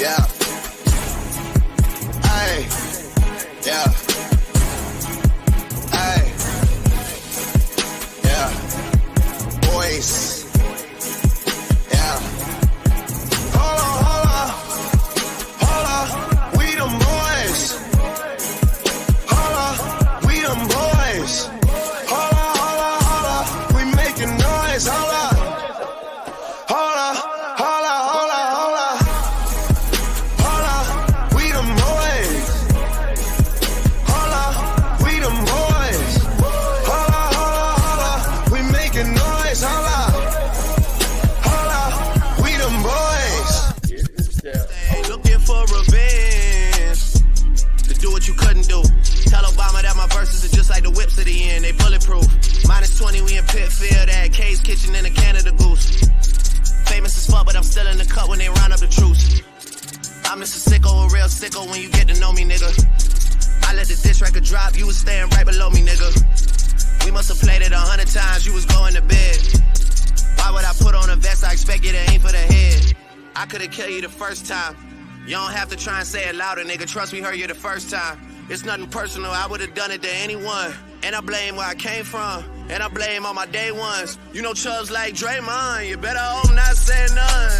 Yeah. Ay. Yeah. Ay. Yeah. Boys. Yeah. Hold on. We them boys. Hold on. We them boys. Hold on. We making noise. Hold on. We them boys. Hold on. We them boys. Hold on. We making noise. Hold on. We them boys. Looking for revenge to do what you couldn't do. Tell Obama that my verses are just like the whips at the end. They bulletproof. -20, we in Pitfield at K's Kitchen in the Canada Goose. Famous as fuck, but I'm still in the cut when they round up the troops. I'm just a sicko, a real sicko when you get to know me, nigga. I let the diss record drop, you was staying right below me, nigga. We must have played it 100 times, you was going to bed. Why would I put on a vest? I expect you to aim for the head. I could've killed you the first time. You don't have to try and say it louder, nigga. Trust me, heard you the first time. It's nothing personal, I would've done it to anyone. And I blame where I came from, and I blame all my day ones. You know Chubbs like Draymond, you better hope not say none.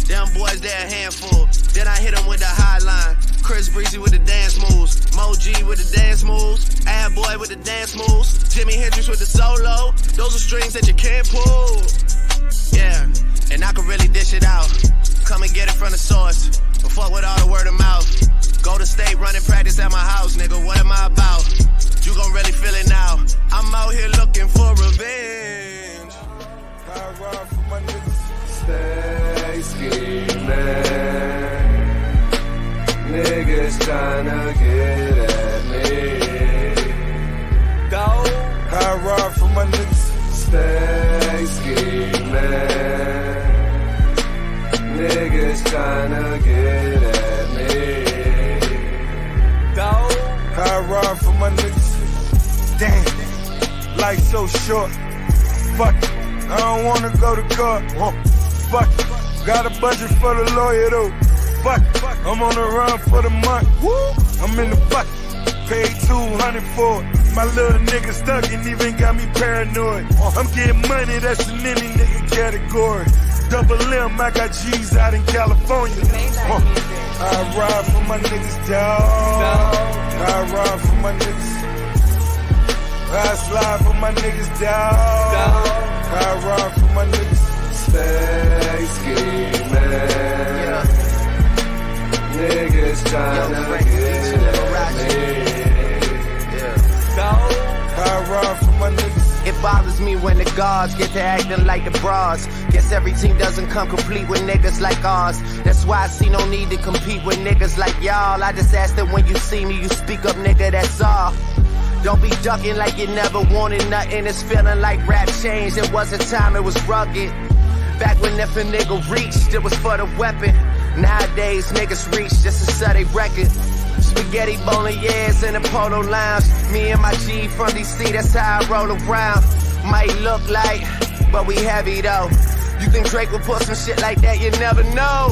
Them boys, they're a handful. Then I hit them with the high line. Chris Breezy with the dance moves. Mo G with the dance moves. Ad Boy with the dance moves. Jimi Hendrix with the solo. Those are strings that you can't pull. Yeah, and I can really dish it out. Come and get it from the source. But fuck with all the word of mouth. Go to state, running practice at my house, nigga. What am I about? You gon' really feel it now. I'm out here looking for revenge. I ride for my niggas. Stay scheming. Niggas tryna get at me. Go. I ride for my niggas. Stay scheming. Niggas tryna get at me. Go. I ride for my niggas. Damn, life so short. Fuck it, I don't wanna go to court. Fuck it, got a budget for the lawyer though. Fuck it, I'm on the run for the month. I'm in the bucket, paid 200 for it. My little nigga stuck and even got me paranoid. I'm getting money, that's in any nigga category. Double M, I got G's out in California. I ride for my niggas, dawg. I ride for my niggas. I slide for my niggas, dawg. I ride for my niggas. Stay scheming. Niggas tryna get at me. I ride for my niggas. It bothers me when the guards get to acting like the bras. Guess every team doesn't come complete with niggas like ours. That's why I see no need to compete with niggas like y'all. I just ask that when you see me, you speak up, nigga, that's all. Don't be ducking like you never wanted nothing. It's feeling like rap changed. It was a time it was rugged. Back when if a nigga reached, it was for the weapon. Nowadays, niggas reach just to sell they record. Spaghetti bolognese in the polo lounge. Me and my G from DC, that's how I roll around. Might look like, but we heavy though. You think Drake would put some shit like that? You never know.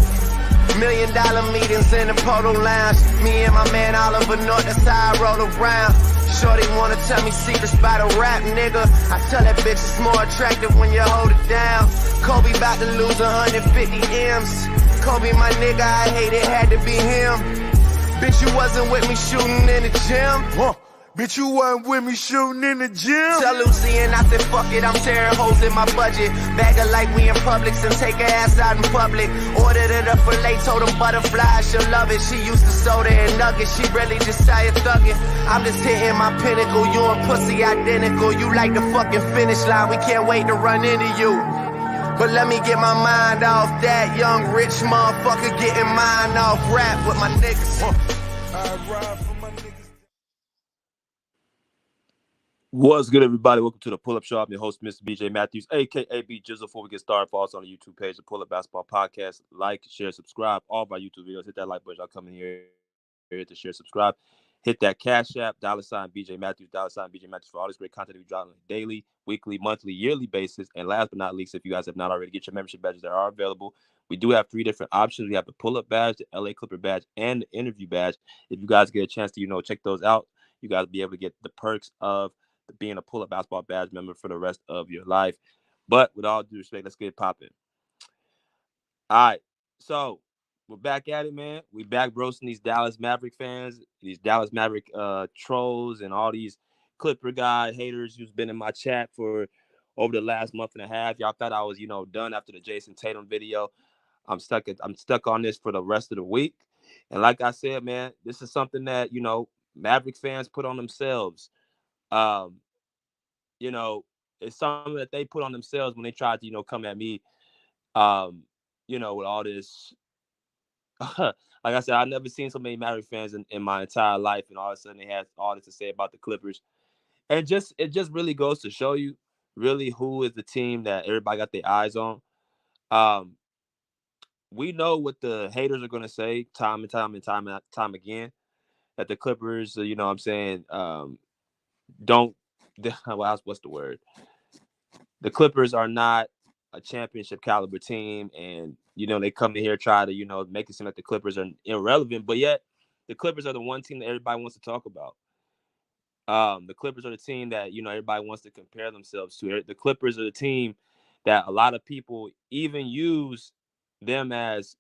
$1 million meetings in the polo lounge. Me and my man Oliver North, that's how I roll around. Shorty wanna tell me secrets about a rap, nigga. I tell that bitch it's more attractive when you hold it down. Kobe about to lose 150 M's. Kobe, my nigga, I hate it, had to be him. Bitch, you wasn't with me shooting in the gym. Bitch, you wasn't with me shooting in the gym. Tell Lucy and I said, fuck it, I'm tearing holes in my budget. Bag her like we in Publix and take her ass out in public. Ordered it up for late, told them butterflies, she'll love it. She used to soda and nuggets, she really just tired thugging. I'm just hitting my pinnacle, you and pussy identical. You like the fucking finish line, we can't wait to run into you. But let me get my mind off that young rich motherfucker getting mine off rap with my niggas. I ride for my niggas. What's good, everybody? Welcome to the Pull-Up Show. I'm your host, Mr. BJ Matthews, a.k.a. B Jizzle. Before we get started, follow us on the YouTube page, the Pull-Up Basketball Podcast. Like, share, subscribe. All of our YouTube videos. Hit that like button. I'll come in here to share, subscribe. Hit that Cash App, $BJ Matthews, $BJ Matthews for all this great content we drop on a daily, weekly, monthly, yearly basis. And last but not least, if you guys have not already, get your membership badges that are available. We do have 3 different options. We have the pull-up badge, the LA Clipper badge, and the interview badge. If you guys get a chance to, check those out, you guys will be able to get the perks of being a pull-up basketball badge member for the rest of your life. But with all due respect, let's get it popping. All right. So we're back at it, man. We back roasting these Dallas Maverick fans, these Dallas Maverick trolls, and all these Clipper guy haters who's been in my chat for over the last month and a half. Y'all thought I was, done after the Jason Tatum video. I'm stuck on this for the rest of the week. And like I said, man, this is something that, Maverick fans put on themselves. Um, it's something that they put on themselves when they tried to, come at me, with all this. Like I said, I've never seen so many Maverick fans in my entire life, and all of a sudden they had all this to say about the Clippers. And it just really goes to show you really who is the team that everybody got their eyes on. We know what the haters are going to say time and time again, that the Clippers, what I'm saying, don't. What's the word? The Clippers are not a championship caliber team, and they come in here try to make it seem like the Clippers are irrelevant, but yet the Clippers are the one team that everybody wants to talk about. The Clippers are the team that everybody wants to compare themselves to. The Clippers are the team that a lot of people even use them as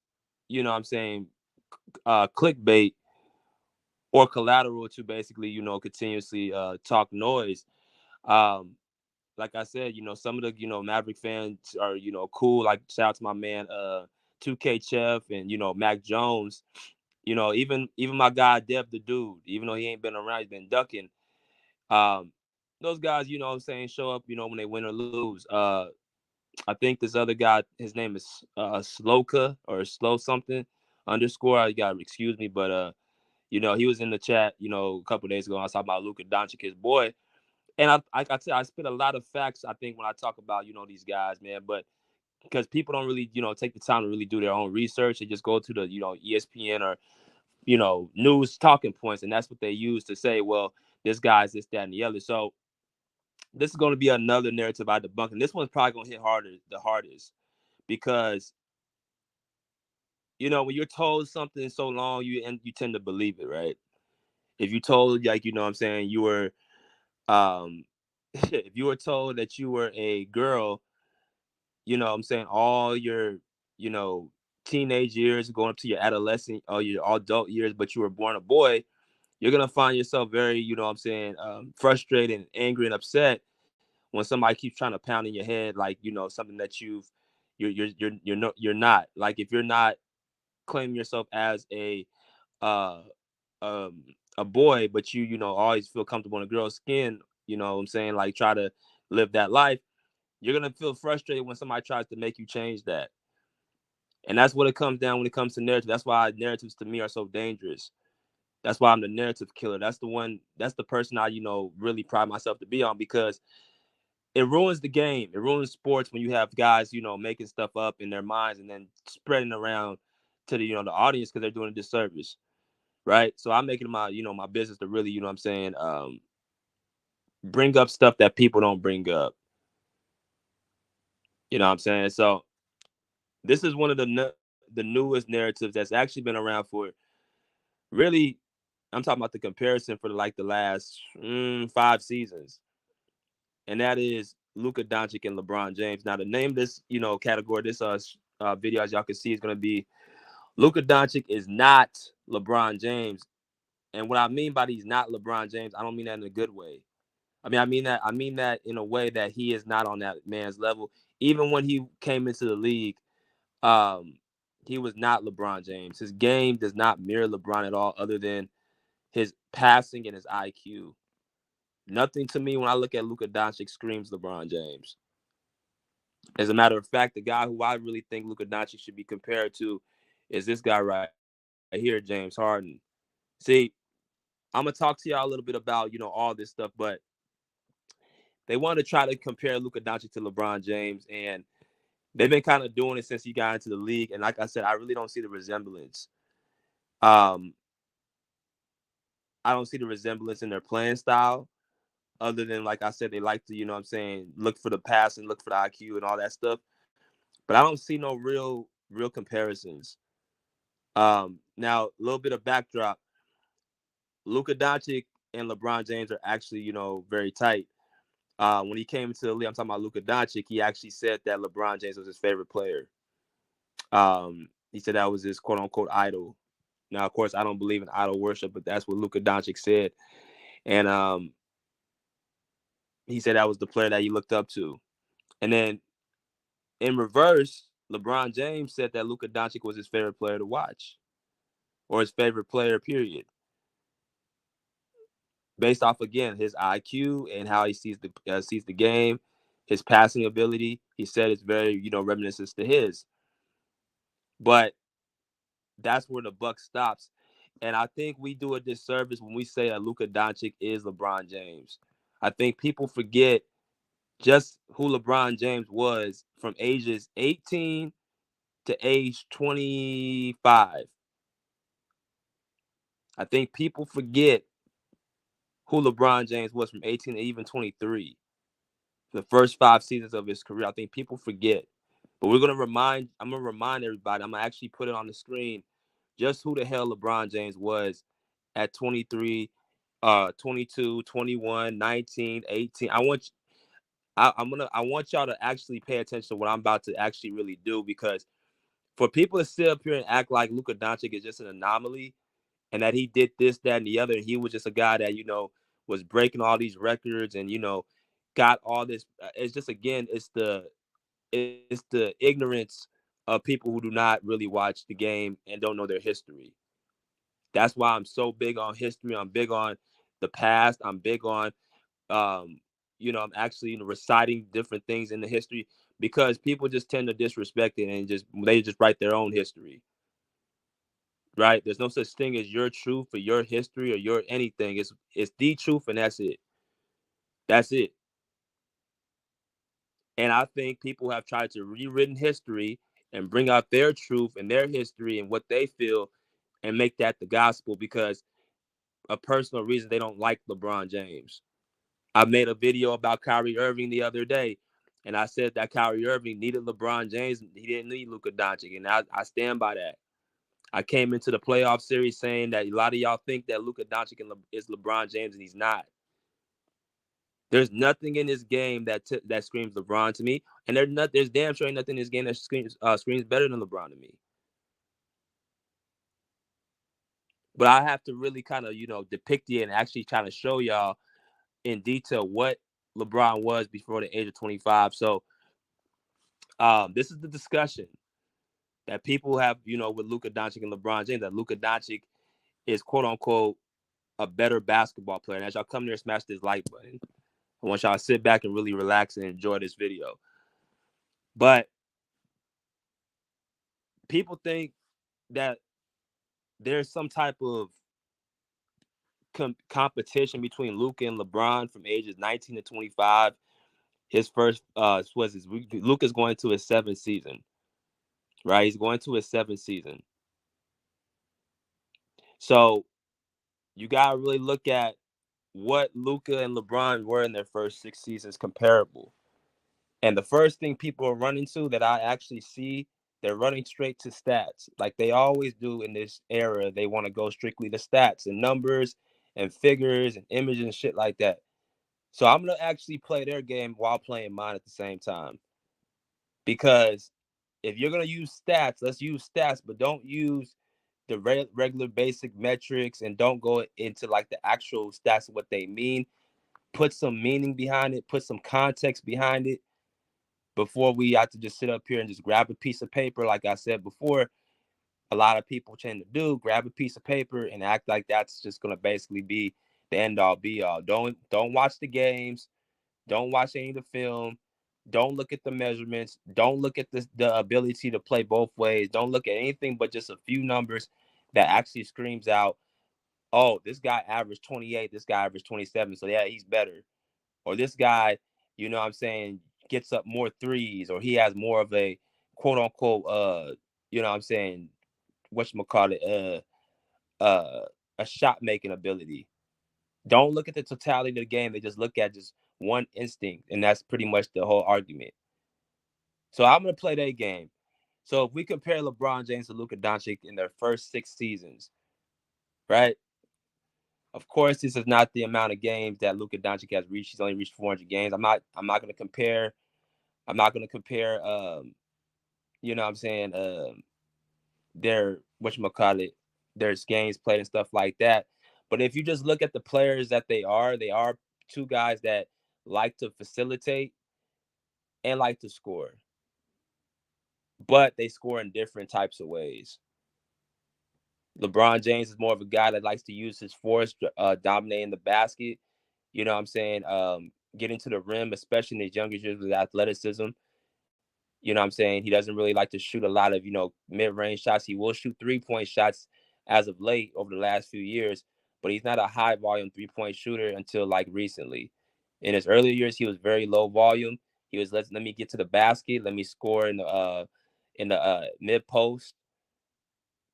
what I'm saying, clickbait or collateral to basically continuously talk noise. Like I said, some of the, Maverick fans are, cool. Like, shout out to my man, 2K Chef and, Mac Jones. Even my guy, Dev the Dude, even though he ain't been around, he's been ducking. Those guys, what I'm saying, show up, when they win or lose. I think this other guy, his name is Sloka or Slow something _ You got to excuse me. But, he was in the chat, a couple of days ago. I was talking about Luka Doncic, his boy. And I spit a lot of facts, I think, when I talk about, these guys, man. But because people don't really, take the time to really do their own research. They just go to the, ESPN or, news talking points. And that's what they use to say, well, this guy's this, that, and the other. So this is going to be another narrative I debunk. And this one's probably going to hit the hardest. Because, when you're told something so long, you tend to believe it, right? If you told, like, what I'm saying, you were, if you were told that you were a girl, what I'm saying, all your, teenage years going up to your adolescent or your adult years, but you were born a boy, you're going to find yourself very, what I'm saying, frustrated and angry and upset when somebody keeps trying to pound in your head, like, something that you're not. Like, if you're not claiming yourself as uh, a boy, but always feel comfortable in a girl's skin, what I'm saying, like, try to live that life, you're going to feel frustrated when somebody tries to make you change that. And that's what it comes down when it comes to narrative. That's why narratives to me are so dangerous. That's why I'm the narrative killer. That's the person I, really pride myself to be on, because it ruins the game. It ruins sports when you have guys, making stuff up in their minds and then spreading around to the, the audience because they're doing a disservice. Right. So I'm making my, my business to really, what I'm saying, bring up stuff that people don't bring up. You know what I'm saying? So this is one of the newest narratives that's actually been around for really, I'm talking about the comparison for the last 5 seasons. And that is Luka Doncic and LeBron James. Now, the name of this, category, this video, as y'all can see, is going to be Luka Doncic is not LeBron James. And what I mean by he's not LeBron James, I don't mean that in a good way. I mean that in a way that he is not on that man's level. Even when he came into the league, he was not LeBron James. His game does not mirror LeBron at all, other than his passing and his IQ. Nothing to me when I look at Luka Doncic screams LeBron James. As a matter of fact, the guy who I really think Luka Doncic should be compared to is this guy right here, James Harden. See, I'm gonna talk to y'all a little bit about all this stuff, but they want to try to compare Luka Doncic to LeBron James, and they've been kind of doing it since he got into the league. And like I said, I really don't see the resemblance. I don't see the resemblance in their playing style, other than, like I said, they like to, you know what I'm saying, look for the pass and look for the IQ and all that stuff. But I don't see no real comparisons. Now, a little bit of backdrop. Luka Doncic and LeBron James are actually, you know, very tight. When he came into the league, I'm talking about Luka Doncic, he actually said that LeBron James was his favorite player. He said that was his quote unquote idol. Now, of course, I don't believe in idol worship, but that's what Luka Doncic said. And he said that was the player that he looked up to. And then in reverse, LeBron James said that Luka Doncic was his favorite player to watch, or his favorite player, period. Based off, again, his IQ and how he sees the game, his passing ability. He said it's very, you know, reminiscent to his. But that's where the buck stops. And I think we do a disservice when we say that Luka Doncic is LeBron James. I think people forget just who LeBron James was from ages 18 to age 25. I think people forget who LeBron James was from 18 to even 23. The first 5 seasons of his career, I think people forget. But I'm going to remind everybody, I'm going to actually put it on the screen, just who the hell LeBron James was at 23, 22, 21, 19, 18. I want y'all to actually pay attention to what I'm about to actually really do, because for people to sit up here and act like Luka Doncic is just an anomaly and that he did this, that, and the other, and he was just a guy that, you know, was breaking all these records and, you know, got all this. It's just, again, it's the ignorance of people who do not really watch the game and don't know their history. That's why I'm so big on history. I'm big on the past. I'm big on, you know, I'm actually, you know, reciting different things in the history, because people just tend to disrespect it and they just write their own history. Right? There's no such thing as your truth or your history or your anything. It's the truth, and that's it. That's it. And I think people have tried to rewritten history and bring out their truth and their history and what they feel and make that the gospel, because a personal reason they don't like LeBron James. I made a video about Kyrie Irving the other day, and I said that Kyrie Irving needed LeBron James. He didn't need Luka Doncic, and I stand by that. I came into the playoff series saying that a lot of y'all think that Luka Doncic is LeBron James, and he's not. There's nothing in this game that screams LeBron to me, and there's damn sure ain't nothing in this game that screams better than LeBron to me. But I have to really kind of, you know, depict it and actually try to show y'all in detail what LeBron was before the age of 25. So this is the discussion that people have, you know, with Luka Doncic and LeBron James, that Luka Doncic is, quote unquote, a better basketball player. And as y'all come here and smash this like button, I want y'all to sit back and really relax and enjoy this video. But people think that there's some type of competition between Luka and LeBron from ages 19 to 25. His first Luka's going to his 7th season, right? He's going to his 7th season. So you gotta really look at what Luka and LeBron were in their first 6 seasons comparable. And the first thing people are running to that I actually see, they're running straight to stats. Like they always do in this era. They want to go strictly to stats and numbers and figures and images and shit like that. So I'm going to actually play their game while playing mine at the same time. Because if you're going to use stats, let's use stats, but don't use the regular basic metrics and don't go into like the actual stats of what they mean. Put some meaning behind it, put some context behind it before we have to just sit up here and just grab a piece of paper. Like I said before, a lot of people tend to do grab a piece of paper and act like that's just going to basically be the end all be all. Don't watch the games. Don't watch any of the film. Don't look at the measurements. Don't look at the ability to play both ways. Don't look at anything but just a few numbers that actually screams out, oh, this guy averaged 28. This guy averaged 27. So, yeah, he's better. Or this guy, you know what I'm saying, gets up more threes, or he has more of a quote unquote, you know what I'm saying, a shot making ability. don't look at the totality of the game. They just look at just one instinct, and that's pretty much the whole argument. So I'm going to play that game. So if we compare LeBron James to Luka Doncic in their first 6 seasons, right? Of course, this is not the amount of games that Luka Doncic has reached. He's only reached 400 games. I'm not going to compare. I'm not going to compare. You know what I'm saying? Their whatchamacallit, their games played and stuff like that. But if you just look at the players that they are two guys that like to facilitate and like to score, but they score in different types of ways. LeBron James is more of a guy that likes to use his force, dominating the basket. You know what I'm saying? Getting to the rim, especially in his younger years with athleticism. You know what I'm saying? He doesn't really like to shoot a lot of, mid-range shots. He will shoot three-point shots as of late over the last few years, but he's not a high-volume three-point shooter until like recently. In his earlier years, he was very low volume. He was let me get to the basket, let me score in the mid post.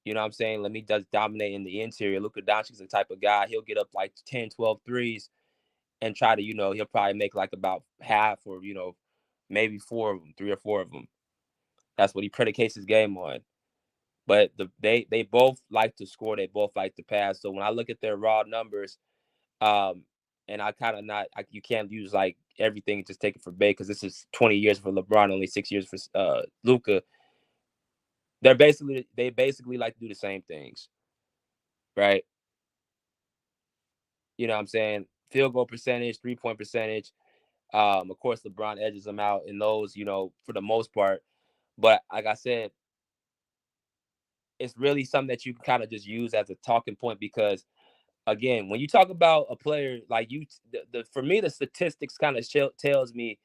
You know what I'm saying? Let me just dominate in the interior. Luka Doncic is the type of guy, he'll get up like 10, 12 threes and try to, he'll probably make like about half or, maybe 4 of them, 3 or 4 of them. That's what he predicates his game on. But they both like to score. They both like to pass. So when I look at their raw numbers, and I kind of you can't use like everything and just take it for bait because this is 20 years for LeBron, only 6 years for Luka. They basically like to do the same things, right? You know what I'm saying? Field goal percentage, 3-point percentage. Of course, LeBron edges them out in those, for the most part. But like I said, it's really something that you can kind of just use as a talking point because, again, when you talk about a player like for me, the statistics kind of tells me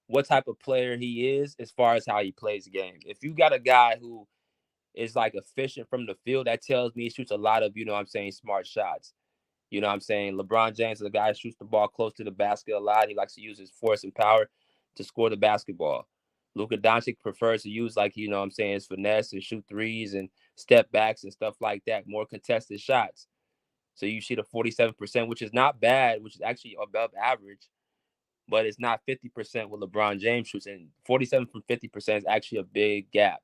what type of player he is as far as how he plays the game. If you got a guy who is like efficient from the field, that tells me he shoots a lot of, smart shots. You know what I'm saying? LeBron James is a guy who shoots the ball close to the basket a lot. He likes to use his force and power to score the basketball. Luka Doncic prefers to use, like, his finesse and shoot threes and step backs and stuff like that, more contested shots. So you shoot a 47%, which is not bad, which is actually above average, but it's not 50% what LeBron James shoots. And 47 from 50% is actually a big gap,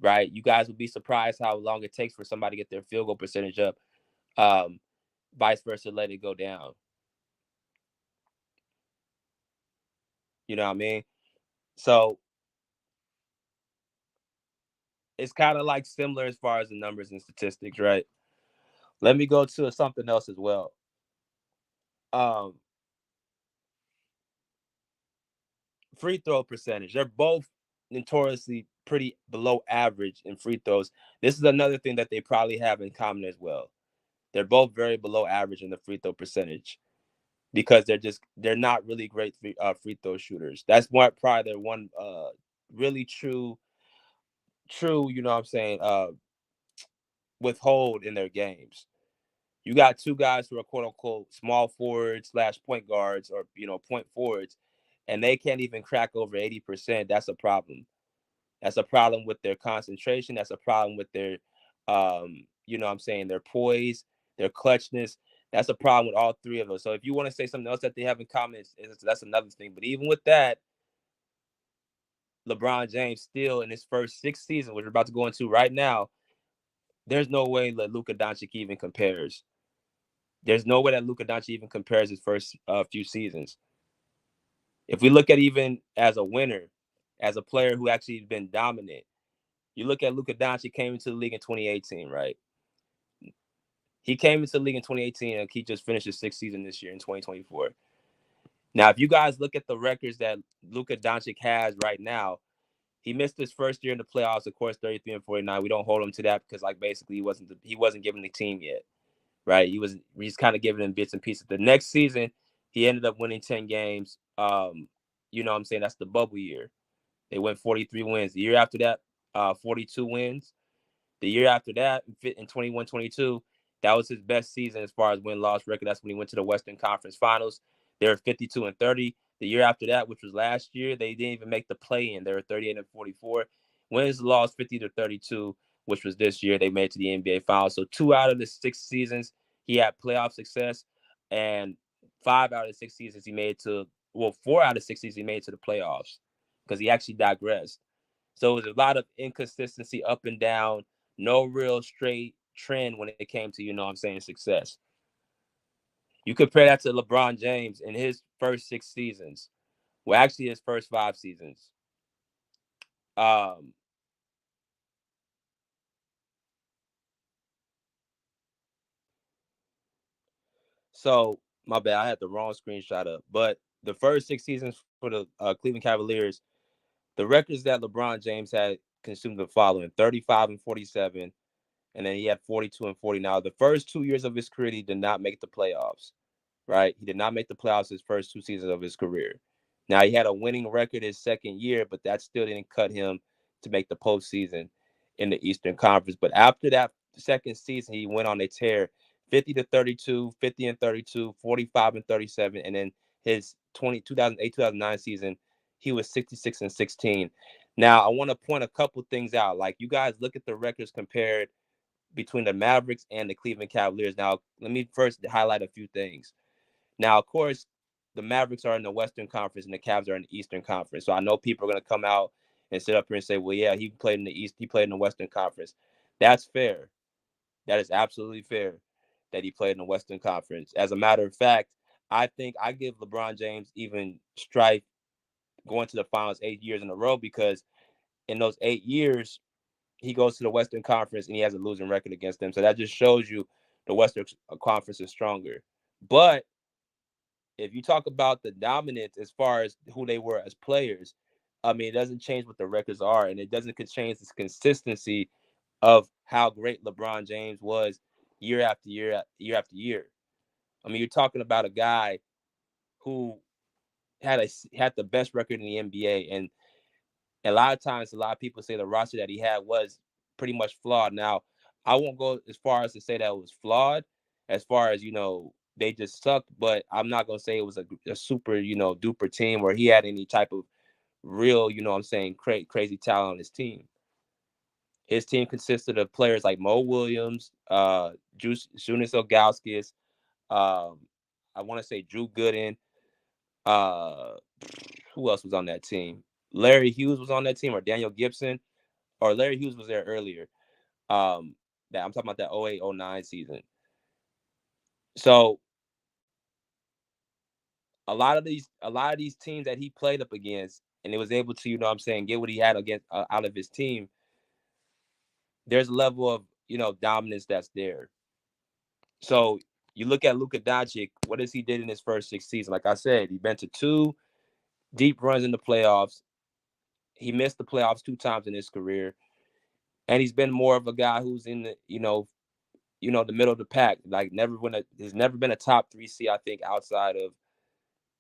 right? You guys would be surprised how long it takes for somebody to get their field goal percentage up. Vice versa, let it go down. You know what I mean? So it's kind of like similar as far as the numbers and statistics, right? Let me go to something else as well. Free throw percentage. They're both notoriously pretty below average in free throws. This is another thing that they probably have in common as well. They're both very below average in the free throw percentage because they're not really great free throw shooters. That's probably their one really true, you know what I'm saying, withhold in their games. You got two guys who are quote unquote small forwards / point guards or, point forwards, and they can't even crack over 80%. That's a problem. That's a problem with their concentration. That's a problem with their, their poise, their clutchness. That's a problem with all three of them. So if you want to say something else that they have in common, that's another thing. But even with that, LeBron James still in his first 6 seasons, which we're about to go into right now, there's no way that Luka Doncic even compares. There's no way that Luka Doncic even compares his first few seasons. If we look at even as a winner, as a player who actually has been dominant, you look at Luka Doncic came into the league in 2018, right? He came into the league in 2018 and he just finished his 6th season this year in 2024. Now, if you guys look at the records that Luka Doncic has right now, he missed his first year in the playoffs, of course, 33 and 49. We don't hold him to that because, like, basically he wasn't given the team yet, right? He's kind of giving them bits and pieces. The next season, he ended up winning 10 games. You know what I'm saying? That's the bubble year. They went 43 wins. The year after that, 42 wins. The year after that, in 21-22, that was his best season as far as win-loss record. That's when he went to the Western Conference Finals. They were 52 and 30. The year after that, which was last year, they didn't even make the play-in. They were 38 and 44. Wins lost 50 to 32, which was this year. They made it to the NBA Finals. So 2 out of the 6 seasons, he had playoff success. and 5 out of 6 seasons he made to, well, 4 out of 6 seasons he made to the playoffs because he actually digressed. So it was a lot of inconsistency up and down, no real straight trend when it came to, success. You compare that to LeBron James in his first 6 seasons. Well, actually his first 5 seasons. Um, so my bad, I had the wrong screenshot up. But the first 6 seasons for the Cleveland Cavaliers, the records that LeBron James had consumed the following: 35 and 47, and then he had 42 and 40. Now, the first 2 years of his career, he did not make the playoffs. Right? He did not make the playoffs his first 2 seasons of his career. Now, he had a winning record his second year, but that still didn't cut him to make the postseason in the Eastern Conference. But after that second season, he went on a tear: 50 to 32, 50 and 32, 45 and 37. And then his 2008-2009 season, he was 66 and 16. Now, I want to point a couple things out. Like, you guys look at the records compared between the Mavericks and the Cleveland Cavaliers. Now, let me first highlight a few things. Now, of course, the Mavericks are in the Western Conference and the Cavs are in the Eastern Conference. So I know people are going to come out and sit up here and say, well, yeah, he played in the East, he played in the Western Conference. That's fair. That is absolutely fair that he played in the Western Conference. As a matter of fact, I think I give LeBron James even strife going to the finals 8 years in a row, because in those 8 years, he goes to the Western Conference and he has a losing record against them. So that just shows you the Western Conference is stronger. But if you talk about the dominance as far as who they were as players, I mean, it doesn't change what the records are, and it doesn't change this consistency of how great LeBron James was year after year, year after year. I mean, you're talking about a guy who had the best record in the NBA, and a lot of times, a lot of people say the roster that he had was pretty much flawed. Now, I won't go as far as to say that it was flawed, as far as, they just sucked, but I'm not going to say it was a super, duper team where he had any type of real, crazy talent on his team. His team consisted of players like Mo Williams, Junis Ilgauskas, I want to say Drew Gooden. Uh, who else was on that team? Larry Hughes was on that team, or Daniel Gibson, or Larry Hughes was there earlier. That I'm talking about that 08-09 season. So a lot of these teams that he played up against, and it was able to, get what he had against out of his team. There's a level of, dominance that's there. So you look at Luka Doncic, what has he did in his first 6 seasons? Like I said, he been to 2 deep runs in the playoffs. He missed the playoffs 2 times in his career, and he's been more of a guy who's in the, the middle of the pack. Like, he's never been a top 3 seed, I think, outside of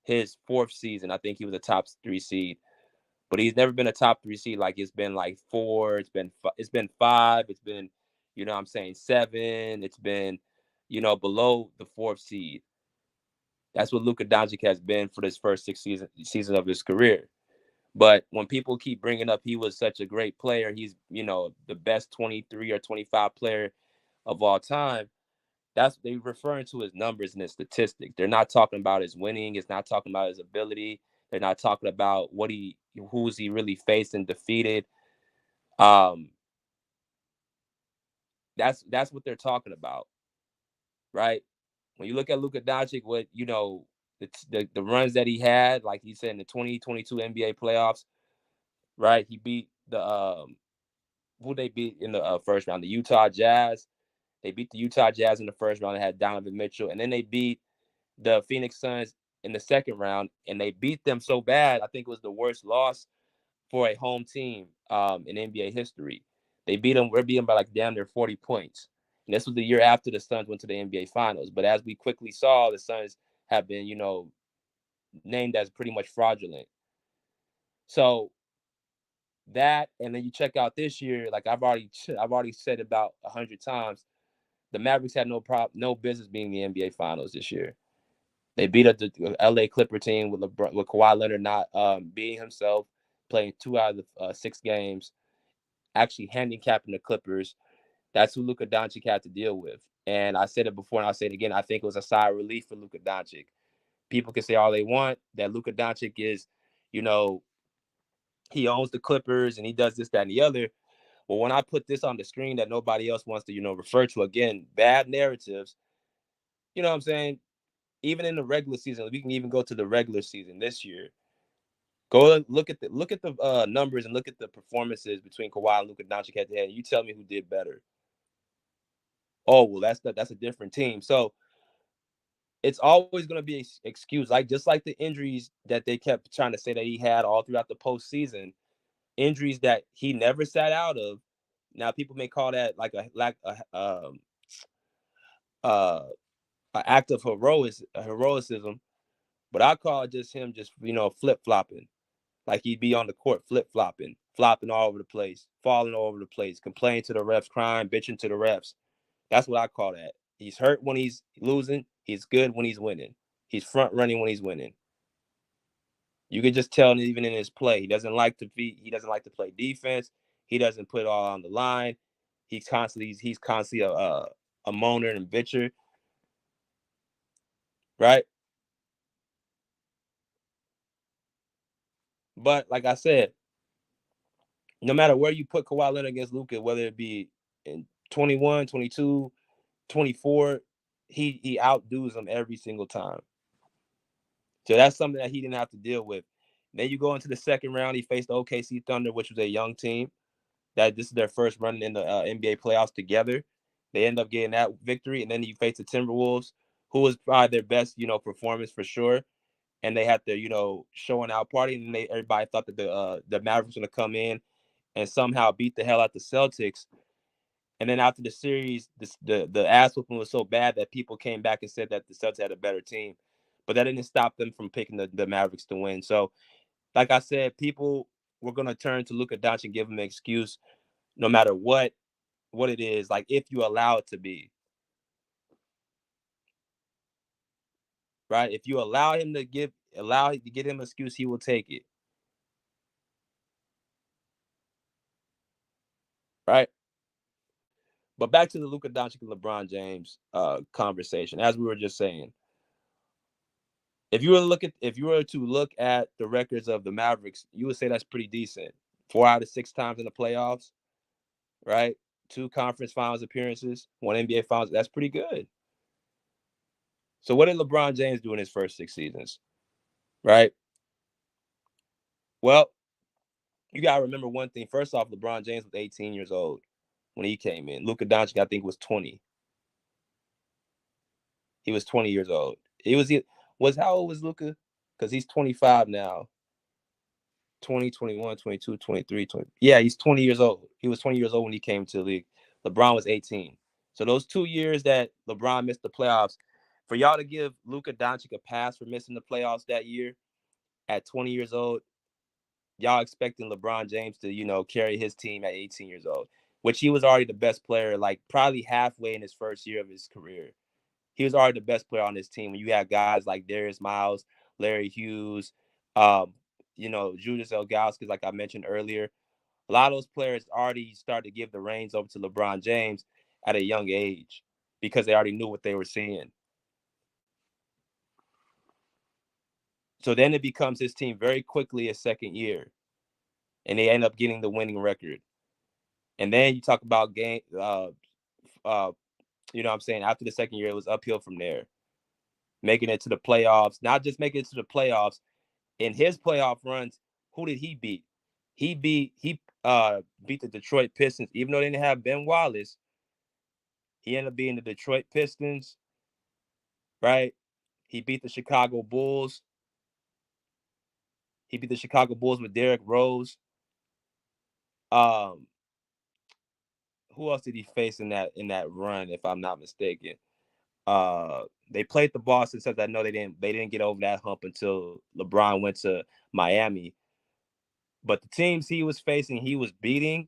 his 4th season. I think he was a top 3 seed, but he's never been a top 3 seed. Like, it's been like 4, it's been 5, it's been, 7, it's been, below the 4th seed. That's what Luka Doncic has been for this first 6 seasons of his career. But when people keep bringing up he was such a great player, he's, the best 23 or 25 player of all time, that's they referring to his numbers and his statistics. They're not talking about his winning. It's not talking about his ability. They're not talking about who's he really faced and defeated. That's what they're talking about, right? When you look at Luka Doncic, what the runs that he had, like he said in the 2022 NBA playoffs, right? He beat the who they beat in the first round, the Utah Jazz. They beat the Utah Jazz in the first round. They had Donovan Mitchell, and then they beat the Phoenix Suns in the second round, and they beat them so bad. I think it was the worst loss for a home team in NBA history. They beat them. We're beaten by like damn near 40 points. And this was the year after the Suns went to the NBA Finals. But as we quickly saw, the Suns have been, named as pretty much fraudulent. So that, and then you check out this year, like I've already said about 100 times, the Mavericks had no business being in the NBA Finals this year. They beat up the LA Clipper team with Kawhi Leonard not being himself, playing 2 out of the 6 games, actually handicapping the Clippers. That's who Luka Doncic had to deal with. And I said it before and I'll say it again. I think it was a sigh of relief for Luka Doncic. People can say all they want that Luka Doncic is, you know, he owns the Clippers and he does this, that, and the other. But when I put this on the screen that nobody else wants to, refer to, again, bad narratives, you know what I'm saying? Even in the regular season, we can even go to the regular season this year. Go look at the numbers and look at the performances between Kawhi and Luka Doncic head to head. You tell me who did better. Oh, well, that's a different team. So it's always going to be an excuse, just like the injuries that they kept trying to say that he had all throughout the postseason, injuries that he never sat out of. Now people may call that like an act of heroism, but I call it just him flip flopping. Like he'd be on the court flip flopping all over the place, falling all over the place, complaining to the refs, crying, bitching to the refs. That's what I call that. He's hurt when he's losing. He's good when he's winning. He's front running when he's winning. You can just tell even in his play, he doesn't like to play defense. He doesn't put it all on the line. He's constantly a moaner and bitcher, right? But like I said, no matter where you put Kawhi Leonard against Luka, whether it be in 21, 22, 24, he outdoes them every single time. So that's something that he didn't have to deal with. Then you go into the second round, he faced the OKC Thunder, which was a young team. That this is their first run in the NBA playoffs together. They end up getting that victory, and then you face the Timberwolves, who was probably their best, performance for sure. And they had their, showing out party, and everybody thought that the Mavericks were going to come in and somehow beat the hell out the Celtics. And then after the series, the ass whooping was so bad that people came back and said that the Celtics had a better team. But that didn't stop them from picking the Mavericks to win. So, like I said, people were going to turn to Luka Doncic and give him an excuse no matter what it is, like if you allow it to be. Right? If you allow him to get him an excuse, he will take it. Right? But back to the Luka Doncic and LeBron James conversation, as we were just saying. If you were to look at the records of the Mavericks, you would say that's pretty decent. 4 out of 6 times in the playoffs, right? 2 conference finals appearances, 1 NBA finals. That's pretty good. So what did LeBron James do in his first 6 seasons? Right? Well, you got to remember one thing. First off, LeBron James was 18 years old when he came in. Luka Doncic, I think, was 20. He was 20 years old. How old was Luka? Because he's 25 now. 20, 21, 22, 23, 20. Yeah, he's 20 years old. He was 20 years old when he came to the league. LeBron was 18. So those 2 years that LeBron missed the playoffs, for y'all to give Luka Doncic a pass for missing the playoffs that year at 20 years old, y'all expecting LeBron James to, carry his team at 18 years old, which he was already the best player, like probably halfway in his first year of his career. He was already the best player on this team. When you had guys like Darius Miles, Larry Hughes, Julius Ilgauskas, like I mentioned earlier, a lot of those players already started to give the reins over to LeBron James at a young age because they already knew what they were seeing. So then it becomes his team very quickly his second year, and they end up getting the winning record. And then you talk about game, after the second year, it was uphill from there. Making it to the playoffs, not just making it to the playoffs. In his playoff runs, who did he beat? He beat the Detroit Pistons, even though they didn't have Ben Wallace. He ended up being the Detroit Pistons, right? He beat the Chicago Bulls. He beat the Chicago Bulls with Derrick Rose. Who else did he face in that run, if I'm not mistaken? They played the Boston Celtics. I know they didn't get over that hump until LeBron went to Miami. But the teams he was facing, he was beating,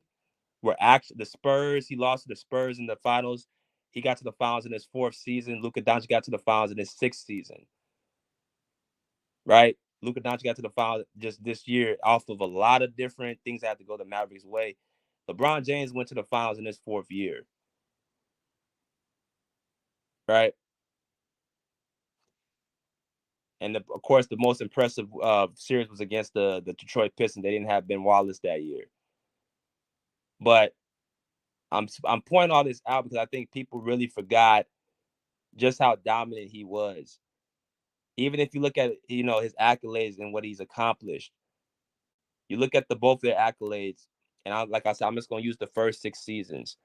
were actually the Spurs. He lost to the Spurs in the finals. He got to the finals in his 4th season. Luka Doncic got to the finals in his 6th season. Right? Luka Doncic got to the finals just this year off of a lot of different things that had to go the Mavericks' way. LeBron James went to the finals in his 4th year. right? And of course, the most impressive series was against the Detroit Pistons. They didn't have Ben Wallace that year, but I'm pointing all this out because I think people really forgot just how dominant he was. Even if you look at his accolades and what he's accomplished, you look at the both their accolades, and like I said, I'm just going to use the first 6 seasons.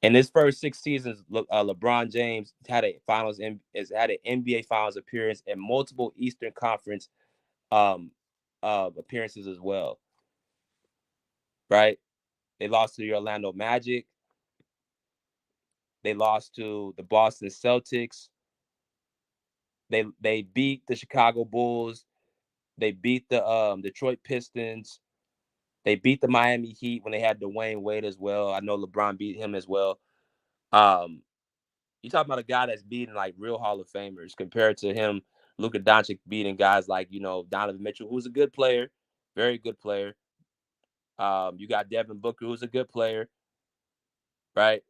In his first 6 seasons, LeBron James had had an NBA Finals appearance and multiple Eastern Conference um, appearances as well. Right? They lost to the Orlando Magic. They lost to the Boston Celtics. They beat the Chicago Bulls. They beat the Detroit Pistons. They beat the Miami Heat when they had Dwayne Wade as well. I know LeBron beat him as well. Um, you talking about a guy that's beating like real Hall of Famers compared to him, Luka Doncic beating guys like Donovan Mitchell, who's a good player, very good player. You got Devin Booker, who's a good player, right?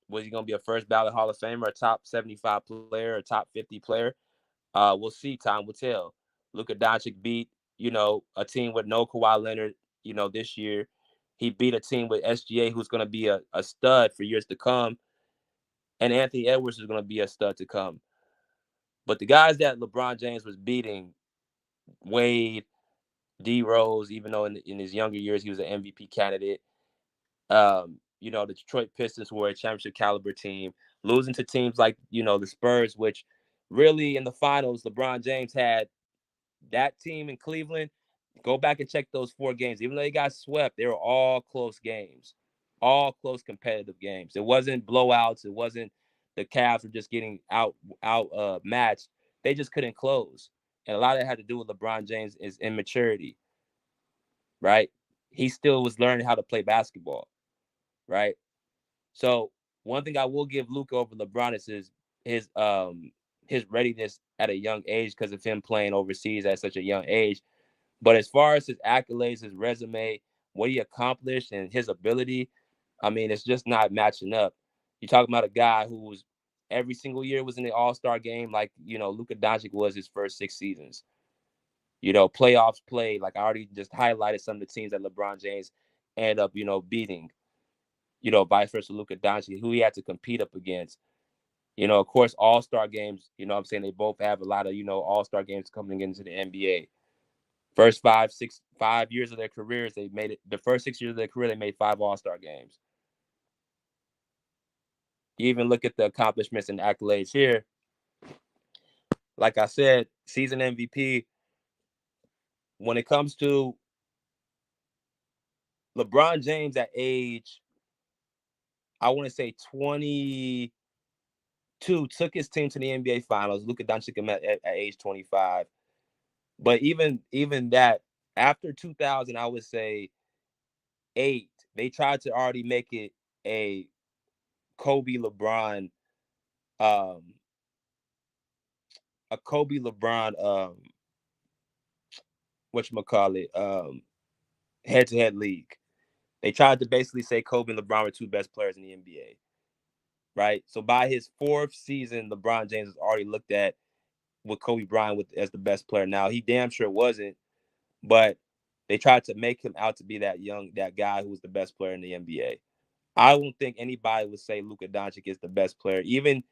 Was he going to be a first ballot Hall of Famer, a top 75 player, a top 50 player? We'll see. Time will tell. Luka Doncic beat, a team with no Kawhi Leonard, this year. He beat a team with SGA, who's going to be a stud for years to come. And Anthony Edwards is going to be a stud to come. But the guys that LeBron James was beating, Wade, D Rose, even though in his younger years he was an MVP candidate, the Detroit Pistons were a championship caliber team, losing to teams like, the Spurs, which really in the finals, LeBron James had that team in Cleveland. Go back and check those 4 games. Even though they got swept, they were all close games, all close competitive games. It wasn't blowouts. It wasn't the Cavs were just getting out matched. They just couldn't close. And a lot of that had to do with LeBron James' immaturity, right? He still was learning how to play basketball, right? So one thing I will give Luka over LeBron is his readiness at a young age because of him playing overseas at such a young age. But as far as his accolades, his resume, what he accomplished, and his ability, I mean, it's just not matching up. You're talking about a guy who was every single year was in the All-Star game, like Luka Doncic was his first 6 seasons. Playoffs played, like I already just highlighted some of the teams that LeBron James ended up, beating. Vice versa, Luka Doncic, who he had to compete up against. Of course, All-Star games, I'm saying they both have a lot of, All-Star games coming into the NBA. First 5 years of their careers, they made it. The first 6 years of their career, they made 5 All-Star games. You even look at the accomplishments and accolades here. Like I said, season MVP, when it comes to LeBron James at age, I want to say 22, took his team to the NBA Finals. Luka Doncic at age 25. But even that, after 2000, I would say 8, they tried to already make it a Kobe LeBron, um, whatchamacallit, head-to-head league. They tried to basically say Kobe and LeBron were 2 best players in the NBA, right? So by his 4th season, LeBron James was already looked at with Kobe Bryant as the best player. Now, he damn sure wasn't, but they tried to make him out to be that guy who was the best player in the NBA. I don't think anybody would say Luka Doncic is the best player. Even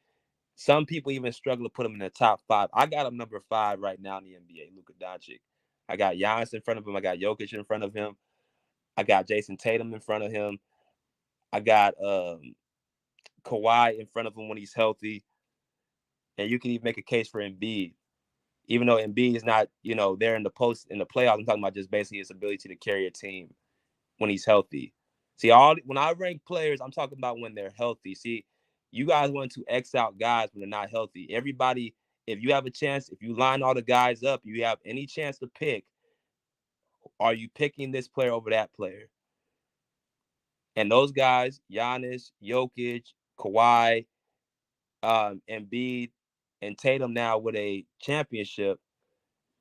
some people even struggle to put him in the top 5. I got him number 5 right now in the NBA, Luka Doncic. I got Giannis in front of him. I got Jokic in front of him. I got Jason Tatum in front of him. I got Kawhi in front of him when he's healthy. And you can even make a case for Embiid. Even though Embiid is not, there in the playoffs, I'm talking about just basically his ability to carry a team when he's healthy. See, when I rank players, I'm talking about when they're healthy. See, you guys want to X out guys when they're not healthy. Everybody, if you have a chance, if you line all the guys up, you have any chance to pick, are you picking this player over that player? And those guys, Giannis, Jokic, Kawhi, Embiid, and Tatum now with a championship,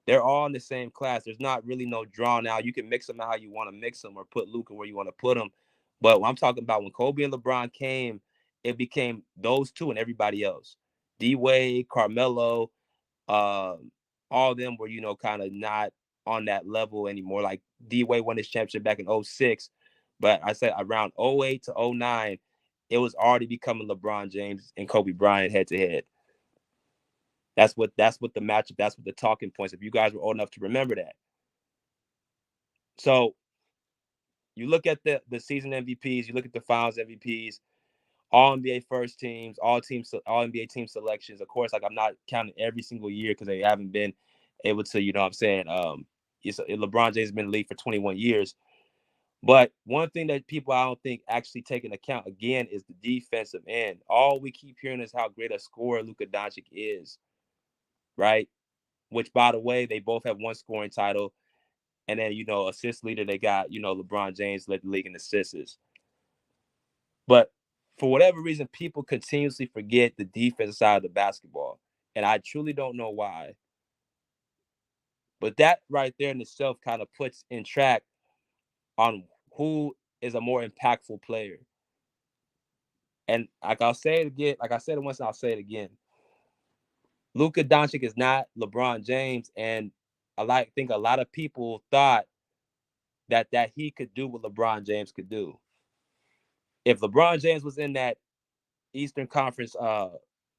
they're all in the same class. There's not really no draw now. You can mix them how you want to mix them or put Luka where you want to put them. But I'm talking about when Kobe and LeBron came it became those two and everybody else. D-Wade, Carmelo, all of them were, kind of not on that level anymore. Like D-Wade won his championship back in 06, but I said around 08 to 09, it was already becoming LeBron James and Kobe Bryant head to head. That's what the matchup, that's what the talking points. If you guys were old enough to remember that. So you look at the season MVPs, you look at the finals MVPs, all NBA first teams, all NBA team selections. Of course, like I'm not counting every single year because they haven't been able to, LeBron James has been in the league for 21 years. But one thing that people I don't think actually take into account again is the defensive end. All we keep hearing is how great a scorer Luka Doncic is, right? Which, by the way, they both have one scoring title. And then, assist leader, they got, LeBron James led the league in assists. But for whatever reason, people continuously forget the defensive side of the basketball. And I truly don't know why. But that right there in itself kind of puts in track on who is a more impactful player. And like I'll say it again, like I said it once and I'll say it again. Luka Doncic is not LeBron James. And I think a lot of people thought that he could do what LeBron James could do. If LeBron James was in that Eastern Conference,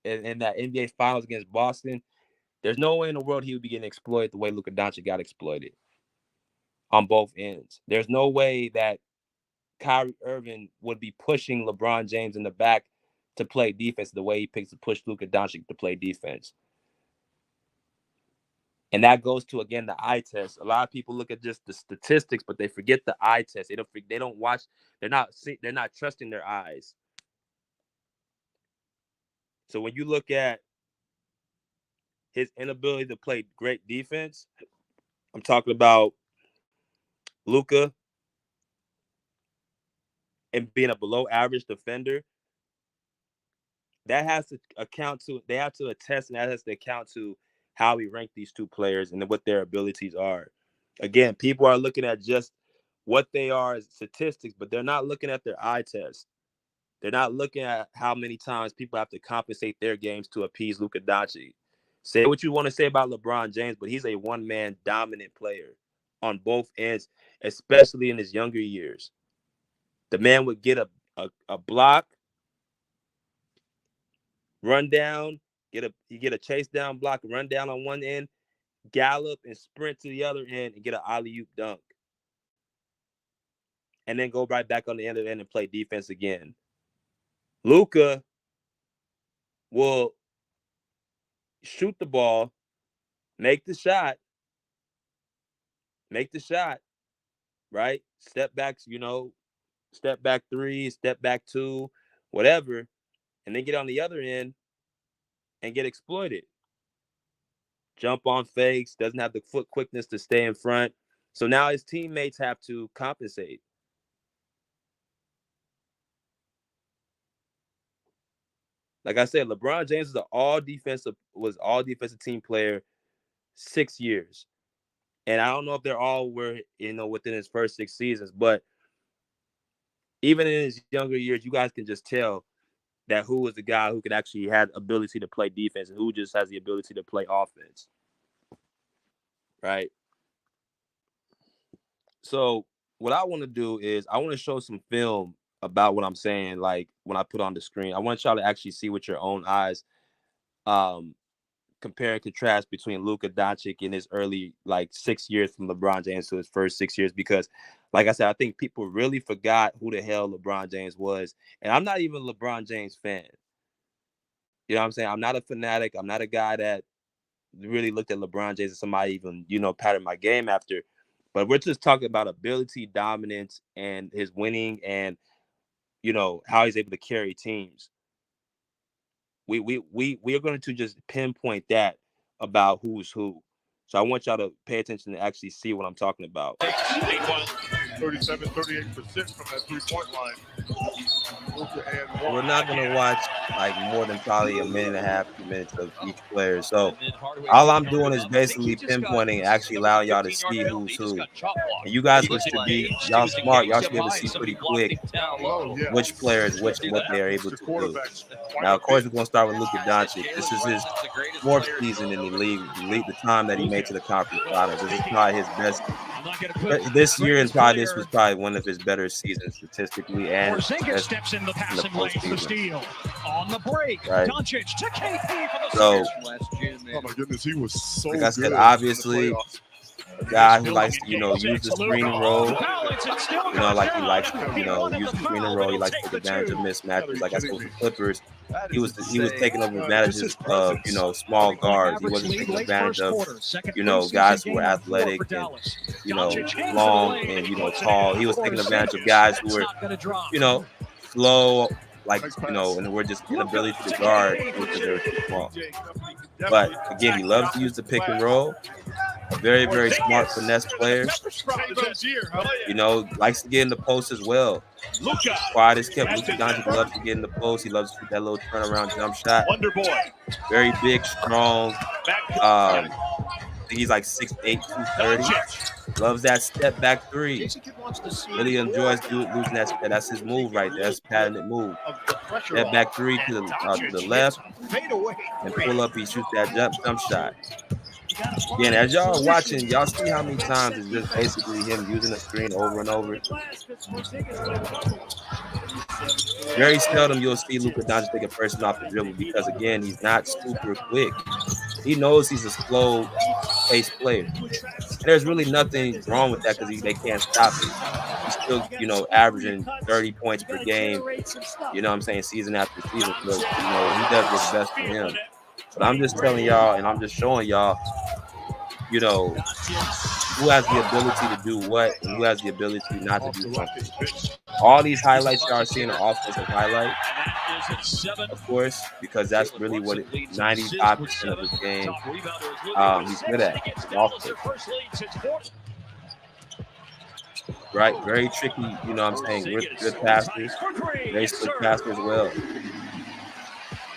in that NBA Finals against Boston, there's no way in the world he would be getting exploited the way Luka Doncic got exploited on both ends. There's no way that Kyrie Irving would be pushing LeBron James in the back to play defense the way he picks to push Luka Doncic to play defense. And that goes to, again, the eye test. A lot of people look at just the statistics, but they forget the eye test. They don't watch. They're not trusting their eyes. So when you look at his inability to play great defense, I'm talking about Luka and being a below average defender. That has to account to. They have to attest, and that has to account to how we rank these two players and what their abilities are. Again, people are looking at just what they are as statistics, but they're not looking at their eye test. They're not looking at how many times people have to compensate their games to appease Luka Doncic. Say what you want to say about LeBron James, but he's a one-man dominant player on both ends, especially in his younger years. The man would get a block, run down, get a chase down block, run down on one end, gallop and sprint to the other end and get an alley-oop dunk. And then go right back on the end and play defense again. Luka will shoot the ball, make the shot, right? Step back, step back 3, step back 2, whatever, and then get on the other end and get exploited. Jump on fakes, doesn't have the foot quickness to stay in front. So now his teammates have to compensate. Like I said, LeBron James was all defensive team player 6 years. And I don't know if they're all were, within his first 6 seasons, but even in his younger years, you guys can just tell that who was the guy who could actually have ability to play defense and who just has the ability to play offense. Right? So what I want to do is I want to show some film about what I'm saying, like when I put on the screen. I want y'all to actually see with your own eyes, compare and contrast between Luka Doncic in his early 6 years from LeBron James to his first 6 years, because like I said, I think people really forgot who the hell LeBron James was. And I'm not even a LeBron James fan. You know what I'm saying? I'm not a fanatic. I'm not a guy that really looked at LeBron James as somebody even, patterned my game after. But we're just talking about ability, dominance, and his winning and, how he's able to carry teams. We are going to just pinpoint that about who's who. So I want y'all to pay attention and actually see what I'm talking about. 37, 38% from that 3-point line. We're not gonna watch like more than probably a minute and a half, 2 minutes of each player. So all I'm doing is basically pinpointing, actually allowing y'all to see who's who. And you guys should be y'all smart. Y'all should be able to see pretty quick which player is which and what they are able to do. Now, of course, we're gonna start with Luka Doncic. This is his 4th season in the league. The time that he made to the conference finals. This is probably his best this year, and probably this was probably one of his better seasons statistically and steps in the passing lane for steal. On the break, right. Doncic to KP for the so, oh my goodness, he was so like I said, good obviously, a guy who likes to, use the screen and roll. Like he likes to, use the screen and roll. He likes to take advantage of mismatches. Like I said with the Clippers, he was taking over advantages of, small guards. He wasn't taking advantage of, guys who were athletic and, long and, tall. He was taking advantage of guys who were, slow, and we're just inability to guard because they're too small. But again, he loves to use the pick and roll. A very, very smart finesse player. Likes to get in the post as well. Quiet as kept. Luka Doncic loves to get in the post. He loves to shoot that little turnaround jump shot. Very big, strong. He's like 6'8", 230. Loves that step back three. Really enjoys losing that step. That's his move right there. That's a patented move. Step back three to the left. And pull up. He shoots that jump shot. Again, as y'all are watching, y'all see how many times it's just basically him using the screen over and over. Very seldom you'll see Luka Doncic take a person off the dribble because, again, he's not super quick. He knows he's a slow-paced player. And there's really nothing wrong with that because they can't stop it. He's still, averaging 30 points per game, season after season. So, he does what's best for him. But I'm just telling y'all, and I'm just showing y'all, who has the ability to do what and who has the ability not to do something. All these highlights y'all are seeing are offensive highlights, of course, because that's really what 95% of his game he's good at. Offense. Right, very tricky, good passers, very slick passer as well.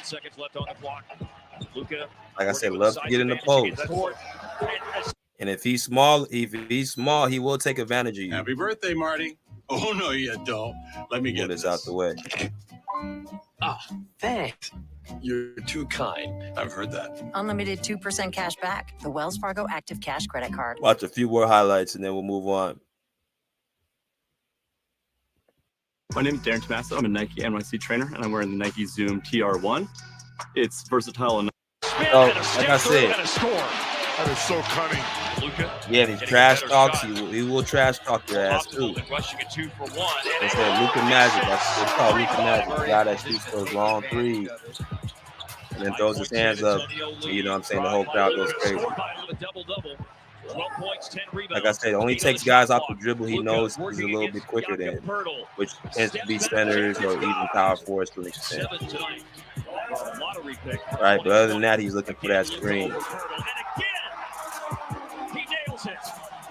Seconds left on the clock. Luka, like I said, loves to get in the post. And if he's small, he will take advantage of you. Happy birthday, Marty. Oh, no, you don't. Let me get this out the way. Oh, thanks. You're too kind. I've heard that. Unlimited 2% cash back. The Wells Fargo Active Cash Credit Card. Watch a few more highlights and then we'll move on. My name is Darren Tommaso. I'm a Nike NYC trainer, and I'm wearing the Nike Zoom TR1. It's versatile enough. Like I said, that is so cunning. Yeah, these trash talks, he will trash talk your ass too. They said Luka Magic. That's what it's called, Luka Magic. The guy that shoots those long threes and then throws his hands up. The whole crowd goes crazy. Like I said, it only takes guys off the dribble he knows he's a little bit quicker than, which tends to be centers or even power forwards to an extent. Right, but other than that, he's looking for that screen.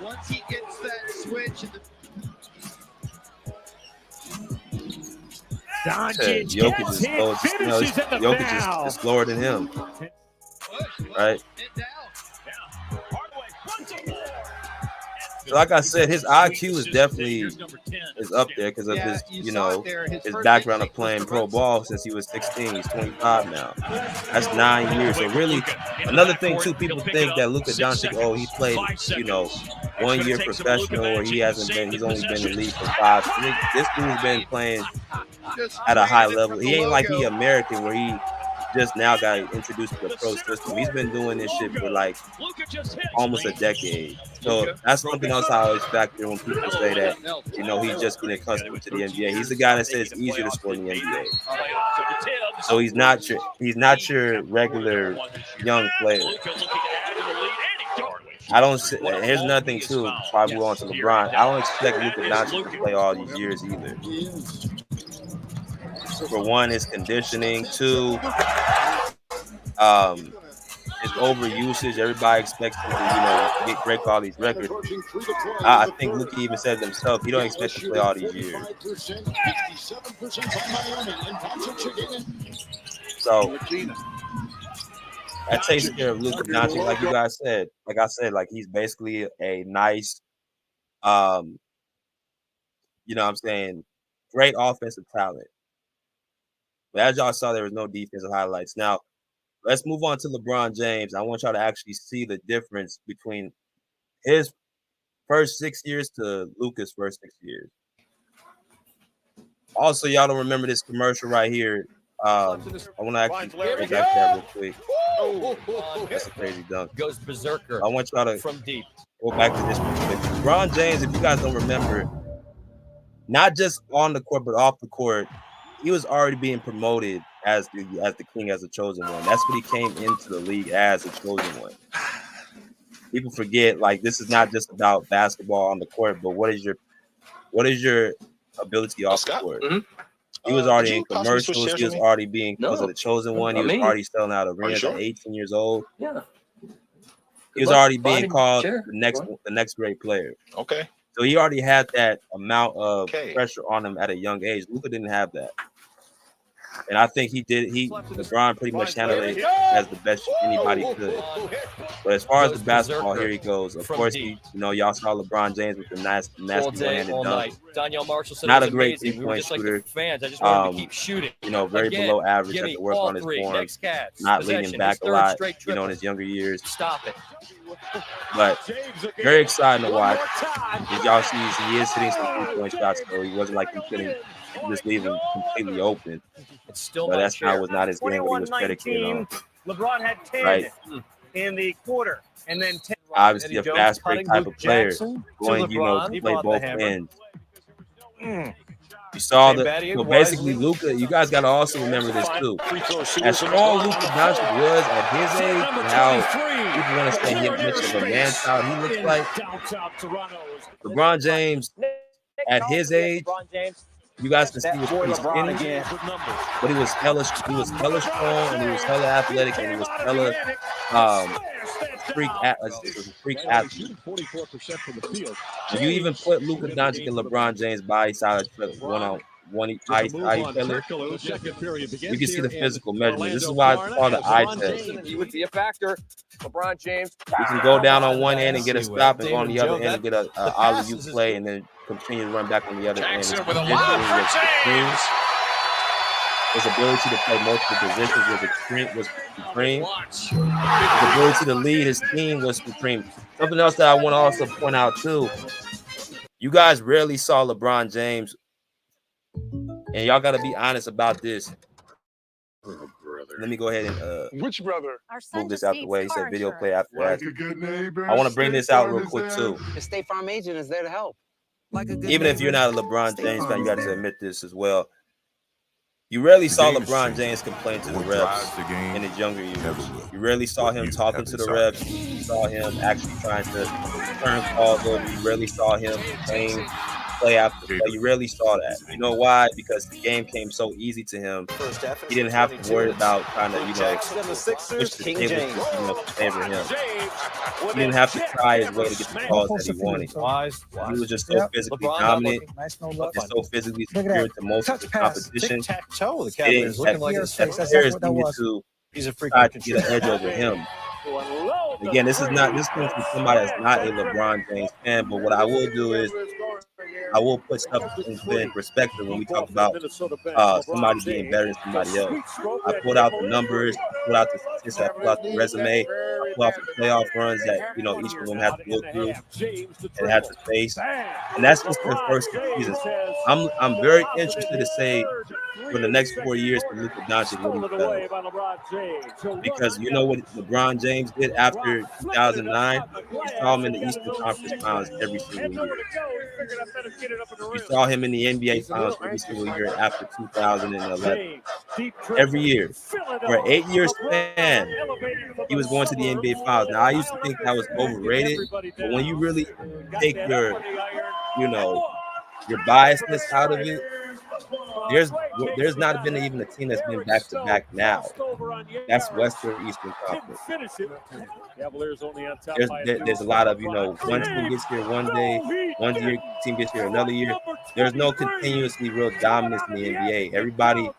Once he gets that switch. Jokic is slower than him. Right? So like I said, his IQ is definitely up there because of his, his background of playing pro ball since he was 16. He's 25 now. That's 9 years. So really, another thing too, people think that Luka Doncic, he played, 1 year professional, or he's only been in the league for 5. This dude's been playing at a high level. He ain't like he American where he just now got introduced to the pro system. He's been doing this shit for like almost a decade. So that's something else I always factor when people say that, he's just getting accustomed to the NBA. He's the guy that says it's easier to score in the NBA. So he's not your regular young player. Here's nothing too, probably move on to LeBron. I don't expect Luka Doncic to play all these years either. For one, his conditioning. Two, his his overusage. Everybody expects him to, break all these records. I think Luka even said it himself. He don't expect to play all these years. So that takes care of Luka Doncic, like you guys said. Like I said, like he's basically a nice, you know what I'm saying, great offensive talent. But as y'all saw, there was no defensive highlights. Now, let's move on to LeBron James. I want y'all to actually see the difference between his first 6 years to Luka's first 6 years. Also, y'all don't remember this commercial right here. I want to actually go back to that real quick. That's a crazy dunk. Goes berserker. I want y'all to from deep. Go back to this real quick. LeBron James, if you guys don't remember, not just on the court but off the court, he was already being promoted as the king, as the chosen one. That's what he came into the league as, a chosen one. People forget, like, this is not just about basketball on the court, but what is your ability off the court? Mm-hmm. He was already in commercials. He was already being because of the chosen one. He was already selling out arenas at 18 years old. Yeah. He was already being called the next great player. Okay. So he already had that amount of pressure on him at a young age. Luka didn't have that. And I think LeBron pretty much handled it as the best anybody could. But as far as the basketball, here he goes. Of course, y'all saw LeBron James with the nasty one-handed dunk. Not a great three-point shooter. Fans, I just wanted to keep shooting. Very below average. Had to work on his form. Not leaning back a lot, in his younger years. Stop it. But very exciting to watch. As y'all see, he is hitting some three-point shots, so he wasn't like he couldn't just leave him completely open. But that's not his game. What he was predicated on. LeBron had 10 in the quarter, and then 10. Obviously, a fast break type of player, going to play both ends. You saw basically Luka. You guys got to also remember this too. As strong Luka Doncic was at his age, and how people want to say he much of a man child he looks like. LeBron James at his age, you guys can see he was pretty skinny, but he was hella strong, and he was hella athletic, and he was hella freak athlete. If you even put Luka Doncic and LeBron James by side of one eye together, you can see the physical measurement. This is why it's called the eye test. He would be a factor. LeBron James. You can go down on one end and get a stop, and go on the other end and get an alley-oop play, and then continue to run back on the other end. His ability to play multiple positions was supreme. His ability to lead his team was supreme. Something else that I want to also point out too, you guys rarely saw LeBron James, and y'all got to be honest about this. Let me go ahead and which brother? Move this out the way. He said video play after that. I want to bring this out real quick too. The State Farm agent is there to help. Even if you're not a LeBron James fan, you got to admit this as well. You rarely saw LeBron James complain to the refs in his younger years. You rarely saw him talking to the refs. You saw him actually trying to turn calls over. You rarely saw him playing play after play. You rarely saw that. You know why? Because the game came so easy to him. He didn't have to worry about trying to, push the table to favor him. He didn't have to try his way to get the calls that he wanted. He was just so physically dominant and so physically superior to most of the competition. Players needed to try to get an edge over him. Again, this comes from somebody that's not a LeBron James fan, but what I will do is I will put stuff in perspective when we talk about somebody being better than somebody else. I pulled out the numbers, I pulled out the statistics, I pulled out the resume, I pulled out the playoff runs that each of them had to go through and had to face. And that's just their first season. I'm very interested to say for the next 4 years for Luka Doncic what he does. Because you know what LeBron James did after 2009? You saw him in the Eastern Conference Finals every single year. You saw him in the NBA Finals every single year after 2011. Every year. For an 8-year span, he was going to the NBA Finals. Now, I used to think that was overrated, but when you really take your biasness out of it, there's not been even a team that's been back to back now. That's Western Eastern Conference. There's a lot of one team gets here one day, one year team gets here another year. There's no continuously real dominance in the NBA. Everybody,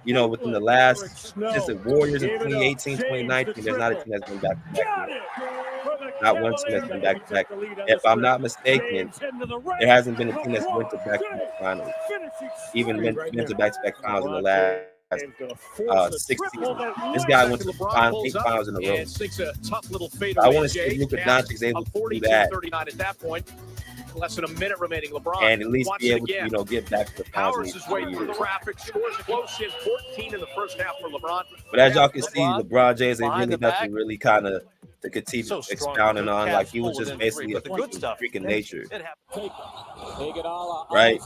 within the last since the Warriors in 2018, 2019, there's not a team that's been back to back here. Not one team that's been back to back. If I'm not mistaken, there hasn't been a team that's went to back to back finals. Even went to back to back finals in the last 6 seasons. This guy went to 8 finals in a row. I want to see Luka Doncic is able to do that. Less than a minute remaining. LeBron and at least be able to get back to the powers his way through traffic, scores close in 14 in the first half for LeBron. But as y'all can see, LeBron James ain't really nothing really kind of to continue expounding on. Like he was just basically a freak of nature. Right?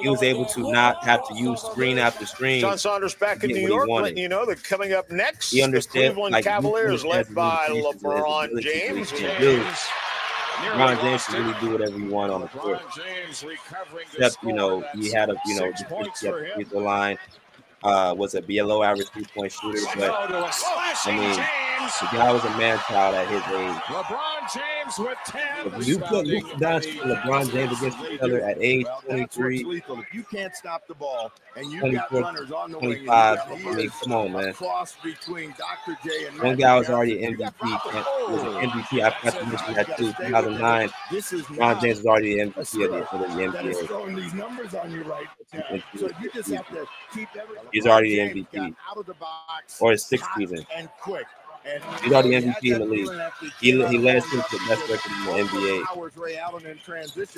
He was able to not have to use screen after screen. John Saunders back in New York, letting you know that coming up next, he understands, the Cleveland Cavaliers led by LeBron James. LeBron James can really do whatever you want on the court. Except, he had the line. Was a below average 3-point shooter, but I mean, the guy was a man child at his age. LeBron James with 10. If you put Luka Doncic and LeBron James against each other at age 23, if you can't stop the ball and you 24, got runners on the 25, I mean, come on, man. One guy was already an MVP. Was an MVP. I forgot to mention that too. 2009, LeBron James was already the MVP of the NBA. These numbers on you right now. So you just have to keep everything. He's already the MVP, or his 6th season. He's already MVP in the league. He led his team to the best record in the NBA.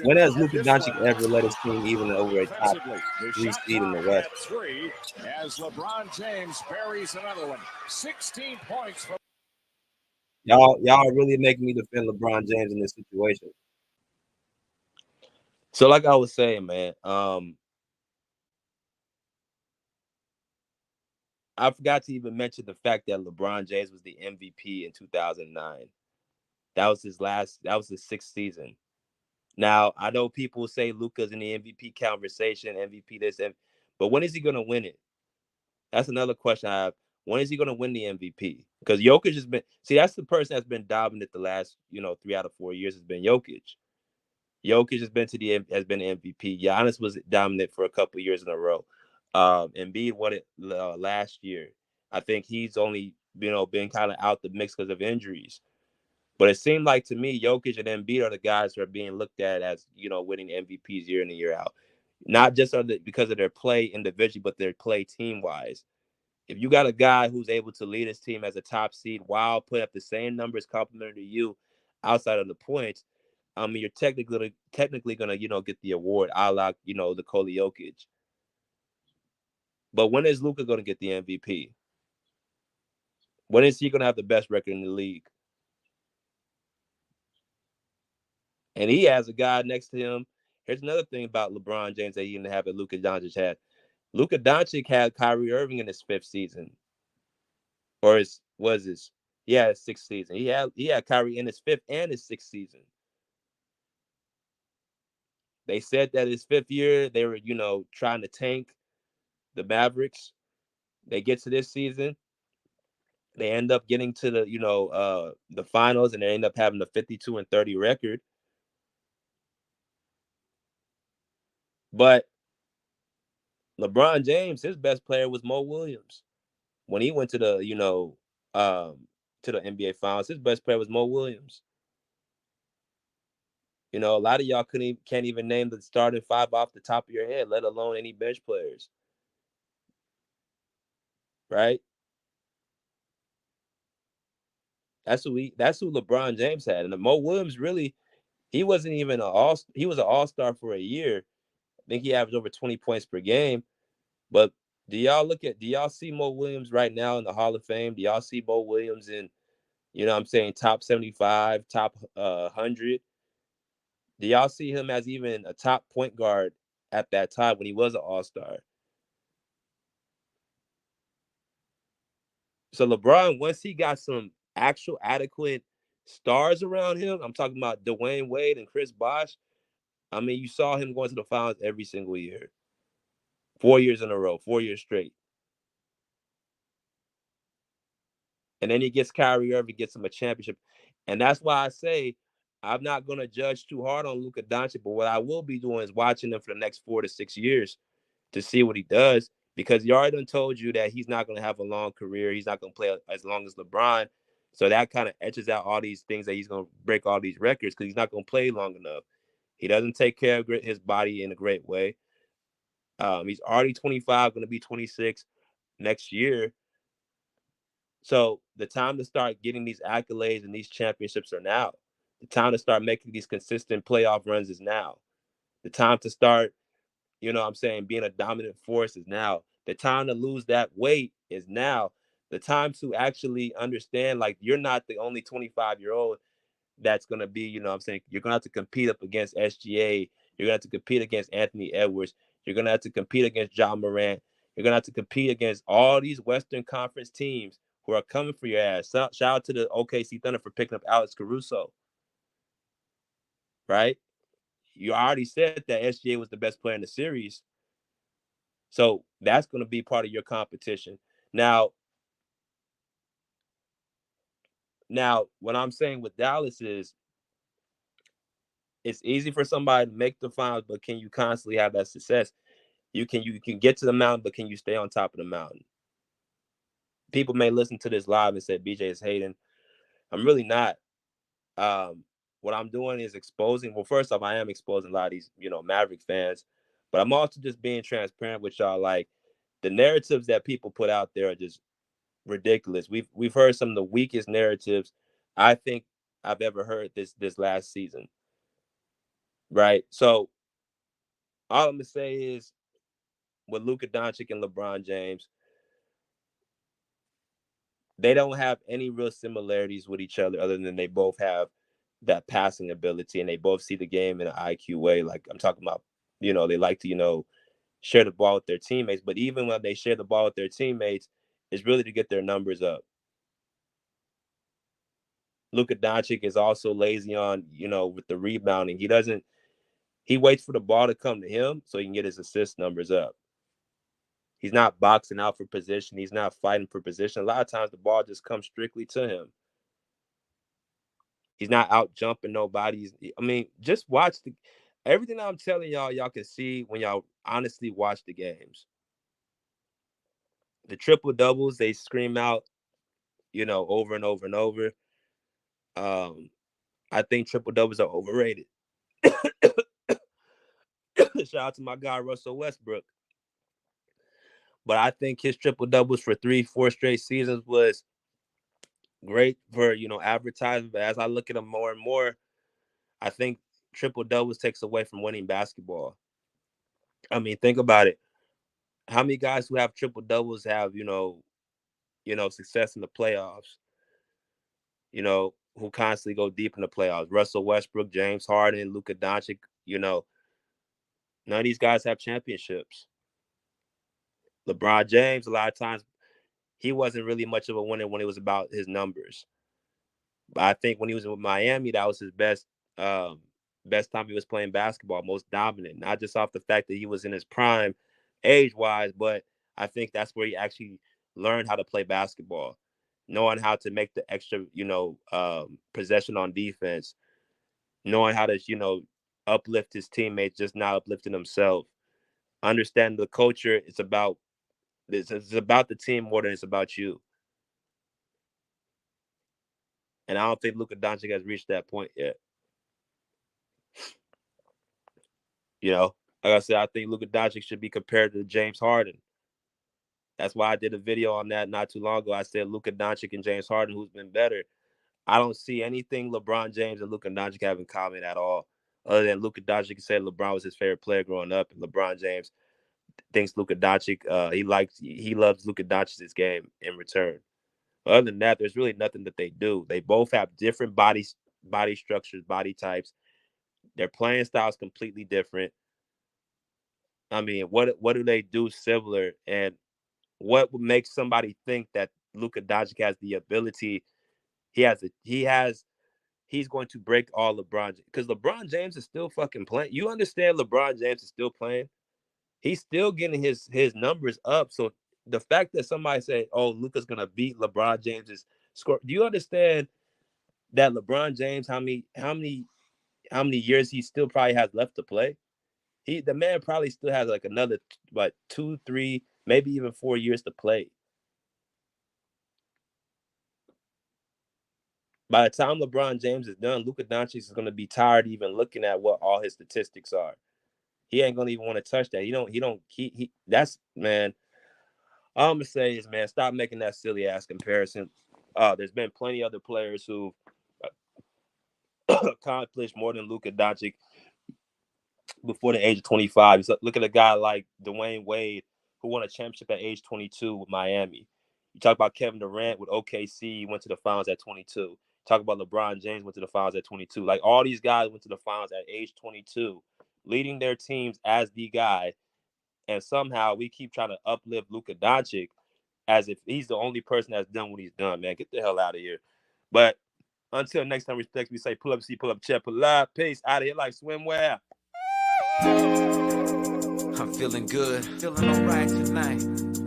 When has Luka Doncic ever led his team even over a top 3 seed in the West? As LeBron James buries another one, 16 points. Y'all are really making me defend LeBron James in this situation. So, like I was saying, man, I forgot to even mention the fact that LeBron James was the MVP in 2009. That was his 6th season. Now, I know people say Luka's in the MVP conversation, MVP this, but when is he going to win it? That's another question I have. When is he going to win the MVP? Because Jokic has been, that's the person that's been dominant the last, 3 out of 4 years has been Jokic. Jokic has been the MVP. Giannis was dominant for a couple years in a row. Embiid won it last year. I think he's only been kind of out the mix because of injuries. But it seemed like to me, Jokic and Embiid are the guys who are being looked at as winning MVPs year in and year out. Not just because of their play individually, but their play team wise. If you got a guy who's able to lead his team as a top seed while putting up the same numbers complementary to you outside of the points, you're technically gonna get the award, a la Nikola Jokic. But when is Luka going to get the MVP? When is he going to have the best record in the league? And he has a guy next to him. Here's another thing about LeBron James that he didn't have that Luka Doncic had. Luka Doncic had Kyrie Irving in his 5th season. Or his 6th season. He had Kyrie in his 5th and his 6th season. They said that his 5th year, they were, trying to tank the Mavericks. They get to this season. They end up getting to the finals, and they end up having a 52-30 record. But LeBron James, his best player was Mo Williams. When he went to the NBA Finals, his best player was Mo Williams. A lot of y'all can't even name the starting 5 off the top of your head, let alone any bench players. Right? That's who LeBron James had. And Mo Williams really, he wasn't even he was an all-star for a year. I think he averaged over 20 points per game. But do y'all see Mo Williams right now in the Hall of Fame? Do y'all see Mo Williams in, top 75, top 100? Do y'all see him as even a top point guard at that time when he was an all-star? So LeBron, once he got some actual adequate stars around him, I'm talking about Dwayne Wade and Chris Bosh. You saw him going to the finals every single year. 4 years in a row, 4 years straight. And then he gets Kyrie Irving, gets him a championship. And that's why I say I'm not going to judge too hard on Luka Doncic, but what I will be doing is watching him for the next 4 to 6 years to see what he does, because he already done told you that he's not going to have a long career. He's not going to play as long as LeBron. So that kind of etches out all these things that he's going to break all these records because he's not going to play long enough. He doesn't take care of his body in a great way. He's already 25, going to be 26 next year. So the time to start getting these accolades and these championships are now. The time to start making these consistent playoff runs is now. The time to start, you know what I'm saying, being a dominant force is now. The time to lose that weight is now. The time to actually understand, like, you're not the only 25-year-old that's going to be, you know what I'm saying, you're going to have to compete up against SGA. You're going to have to compete against Anthony Edwards. You're going to have to compete against John Morant. You're going to have to compete against all these Western Conference teams who are coming for your ass. Shout out to the OKC Thunder for picking up Alex Caruso. Right? You already said that SGA was the best player in the series. So that's going to be part of your competition. Now, what I'm saying with Dallas is it's easy for somebody to make the finals, but can you constantly have that success? You can get to the mountain, but can you stay on top of the mountain? People may listen to this live and say BJ is hating. I'm really not. What I'm doing is exposing. Well, first off, I am exposing a lot of these, you know, Maverick fans, but I'm also just being transparent with y'all. Like, the narratives that people put out there are just ridiculous. We've heard some of the weakest narratives I think I've ever heard this last season. Right? So all I'm gonna say is with Luka Doncic and LeBron James, they don't have any real similarities with each other other than they both have that passing ability and they both see the game in an IQ way. Like, I'm talking about, you know, they like to, you know, share the ball with their teammates. But even when they share the ball with their teammates, it's really to get their numbers up. Luka Doncic is also lazy on, you know, with the rebounding. He waits for the ball to come to him so he can get his assist numbers up. He's not boxing out for position. He's not fighting for position. A lot of times the ball just comes strictly to him. He's not out jumping nobody. I mean, just watch everything I'm telling y'all can see when y'all honestly watch the games. The triple doubles, they scream out, you know, over and over and over. I think triple doubles are overrated. Shout out to my guy Russell Westbrook. But I think his triple doubles for 3-4 straight seasons was great for, you know, advertising. But as I look at him more and more, I think triple doubles takes away from winning basketball. I mean, think about it. How many guys who have triple doubles have, you know, success in the playoffs? You know, who constantly go deep in the playoffs? Russell Westbrook, James Harden, Luka Doncic. You know, none of these guys have championships. LeBron James, a lot of times, he wasn't really much of a winner when it was about his numbers. But I think when he was with Miami, that was his best time he was playing basketball, most dominant. Not just off the fact that he was in his prime age-wise, but I think that's where he actually learned how to play basketball, knowing how to make the extra, you know, possession on defense, knowing how to, you know, uplift his teammates, just not uplifting himself. Understand the culture. It's about the team more than it's about you. And I don't think Luka Doncic has reached that point yet. You know, like I said, I think Luka Doncic should be compared to James Harden. That's why I did a video on that not too long ago. I said Luka Doncic and James Harden, who's been better? I don't see anything LeBron James and Luka Doncic have in common at all, other than Luka Doncic said LeBron was his favorite player growing up, and LeBron James thinks Luka Doncic, he loves Luka Doncic's game in return. Other than that, there's really nothing that they do. They both have different body structures, body types. Their playing style is completely different. I mean, what do they do similar, and what would make somebody think that Luka Doncic has the ability? He's going to break all LeBron, because LeBron James is still fucking playing. You understand? LeBron James is still playing. he's still getting his numbers up. So the fact that somebody say, "Oh, Luka's gonna beat LeBron James's score," do you understand that LeBron James, how many years he still probably has left to play? The man probably still has like another 2, 3, maybe even 4 years to play. By the time LeBron James is done, Luka Doncic is going to be tired even looking at what all his statistics are. He ain't gonna even want to touch that. That's, man. All I'm gonna say is, man, stop making that silly ass comparison. There's been plenty other players who've accomplished more than Luka Doncic before the age of 25. So look at a guy like Dwayne Wade, who won a championship at age 22 with Miami. You talk about Kevin Durant with OKC, went to the finals at 22. Talk about LeBron James, went to the finals at 22. Like, all these guys went to the finals at age 22, leading their teams as the guy. And somehow we keep trying to uplift Luka Doncic as if he's the only person that's done what he's done, man. Get the hell out of here. But until next time, respect, we say pull up, see, pull up, check, pull up. Peace. Out of here like swimwear. I'm feeling good, feeling all right tonight.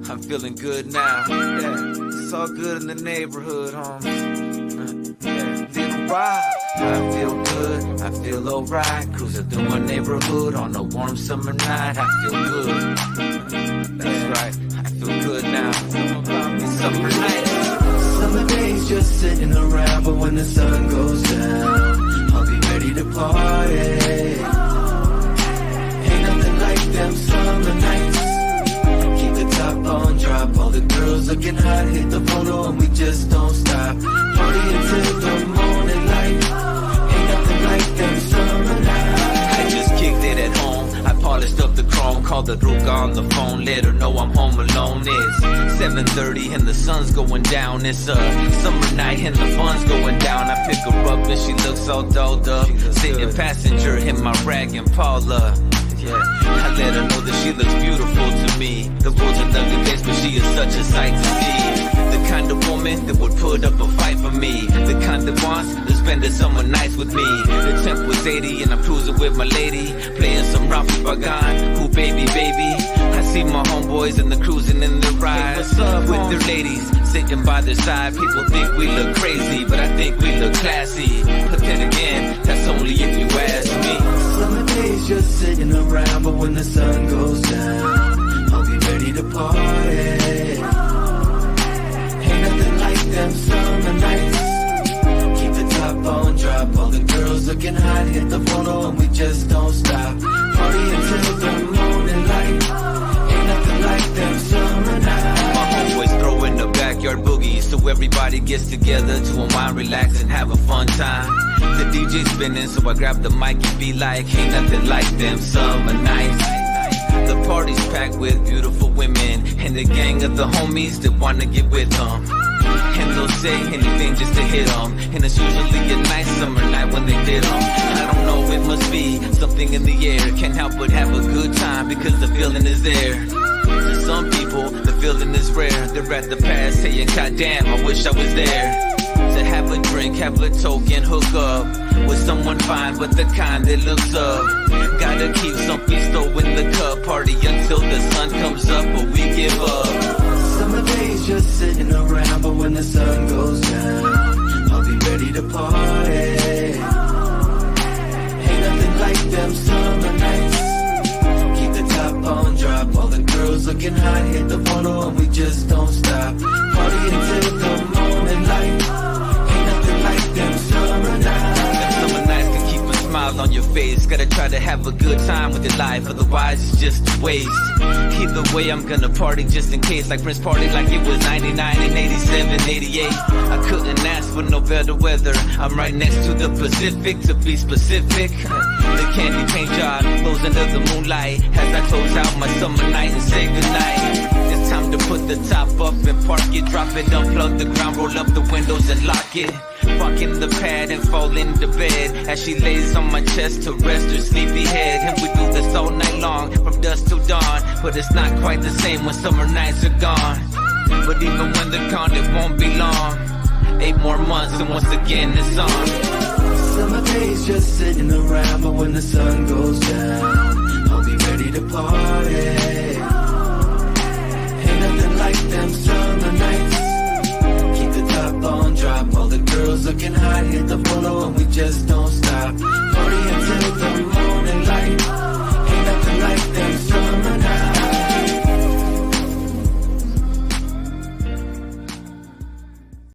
I'm feeling good now. Yeah, it's all good in the neighborhood, homie. Yeah, little ride. I feel good, I feel alright. Cruising through my neighborhood on a warm summer night. I feel good. That's right, I feel good now. It's summer night. Summer days just sitting around, but when the sun goes down, I'll be ready to party. Ain't nothing like them summer nights. Keep the top on drop, all the girls looking hot, hit the photo and we just don't stop. Party until the morning light. Ain't nothing like them summer nights. I just kicked it at home, I polished up the chrome, called the Luka on the phone, let her know I'm home alone. It's 7:30 and the sun's going down. It's a summer night and the fun's going down. I pick her up and she looks all dolled up, sitting passenger in my rag and Paula. Yeah, I let her know that she looks beautiful to me. The world's an ugly place, but she is such a sight to see. The kind of woman that would put up a fight for me. The kind that wants to spend the summer nights with me. The temp was 80 and I'm cruising with my lady, playing some Rafi Bagan. Ooh, baby, baby. I see my homeboys and the cruising in the ride with their ladies sitting by their side. People think we look crazy, but I think we look classy. But then again, that's only if you ask me. Summer days just sitting around, but when the sun goes down, I'll be ready to party. Ain't nothing like them summer nights. Keep the top on drop, all the girls looking hot, hit the photo and we just don't stop. Party until the morning light. Ain't nothing like them summer nights. My homeboys throw in the backyard boogies, so everybody gets together to unwind, relax, and have a fun time. The DJ spinning, so I grab the mic and be like, ain't nothing like them summer nights. The party's packed with beautiful women and the gang of the homies that wanna get with them. And they'll say anything just to hit them. And it's usually a nice summer night when they did them. I don't know, it must be something in the air. Can't help but have a good time because the feeling is there. To some people, the feeling is rare. They're at the past saying, God damn, I wish I was there. To have a drink, have a token, hook up with someone fine, but the kind that looks up. Gotta keep some pisto in the cup. Party until the sun comes up, but we give up. Summer days just sitting around, but when the sun goes down, I'll be ready to party. Ain't nothing like them summer nights. Keep the top on drop, all the girls looking hot, hit the photo and we just don't stop. Party until the morning light. Like them summer nights. Them summer nights can keep a smile on your face. Gotta try to have a good time with your life, otherwise it's just a waste. Either way, I'm gonna party just in case. Like Prince partied like it was 99 and 87, 88. I couldn't ask for no better weather. I'm right next to the Pacific, to be specific. The candy paint job glows under the moonlight as I close out my summer night and say goodnight. It's time to put the top up and park it, drop it, unplug the ground, roll up the windows and lock it. Fuck in the pad and fall into bed as she lays on my chest to rest her sleepy head. And we do this all night long, from dusk till dawn. But it's not quite the same when summer nights are gone. But even when they're gone, it won't be long. 8 more months and once again it's on. Summer days just sitting around, but when the sun goes down, I'll be ready to party. them summer nights. Keep the top on drop. All the girls looking hot, hit the photo and we just don't stop.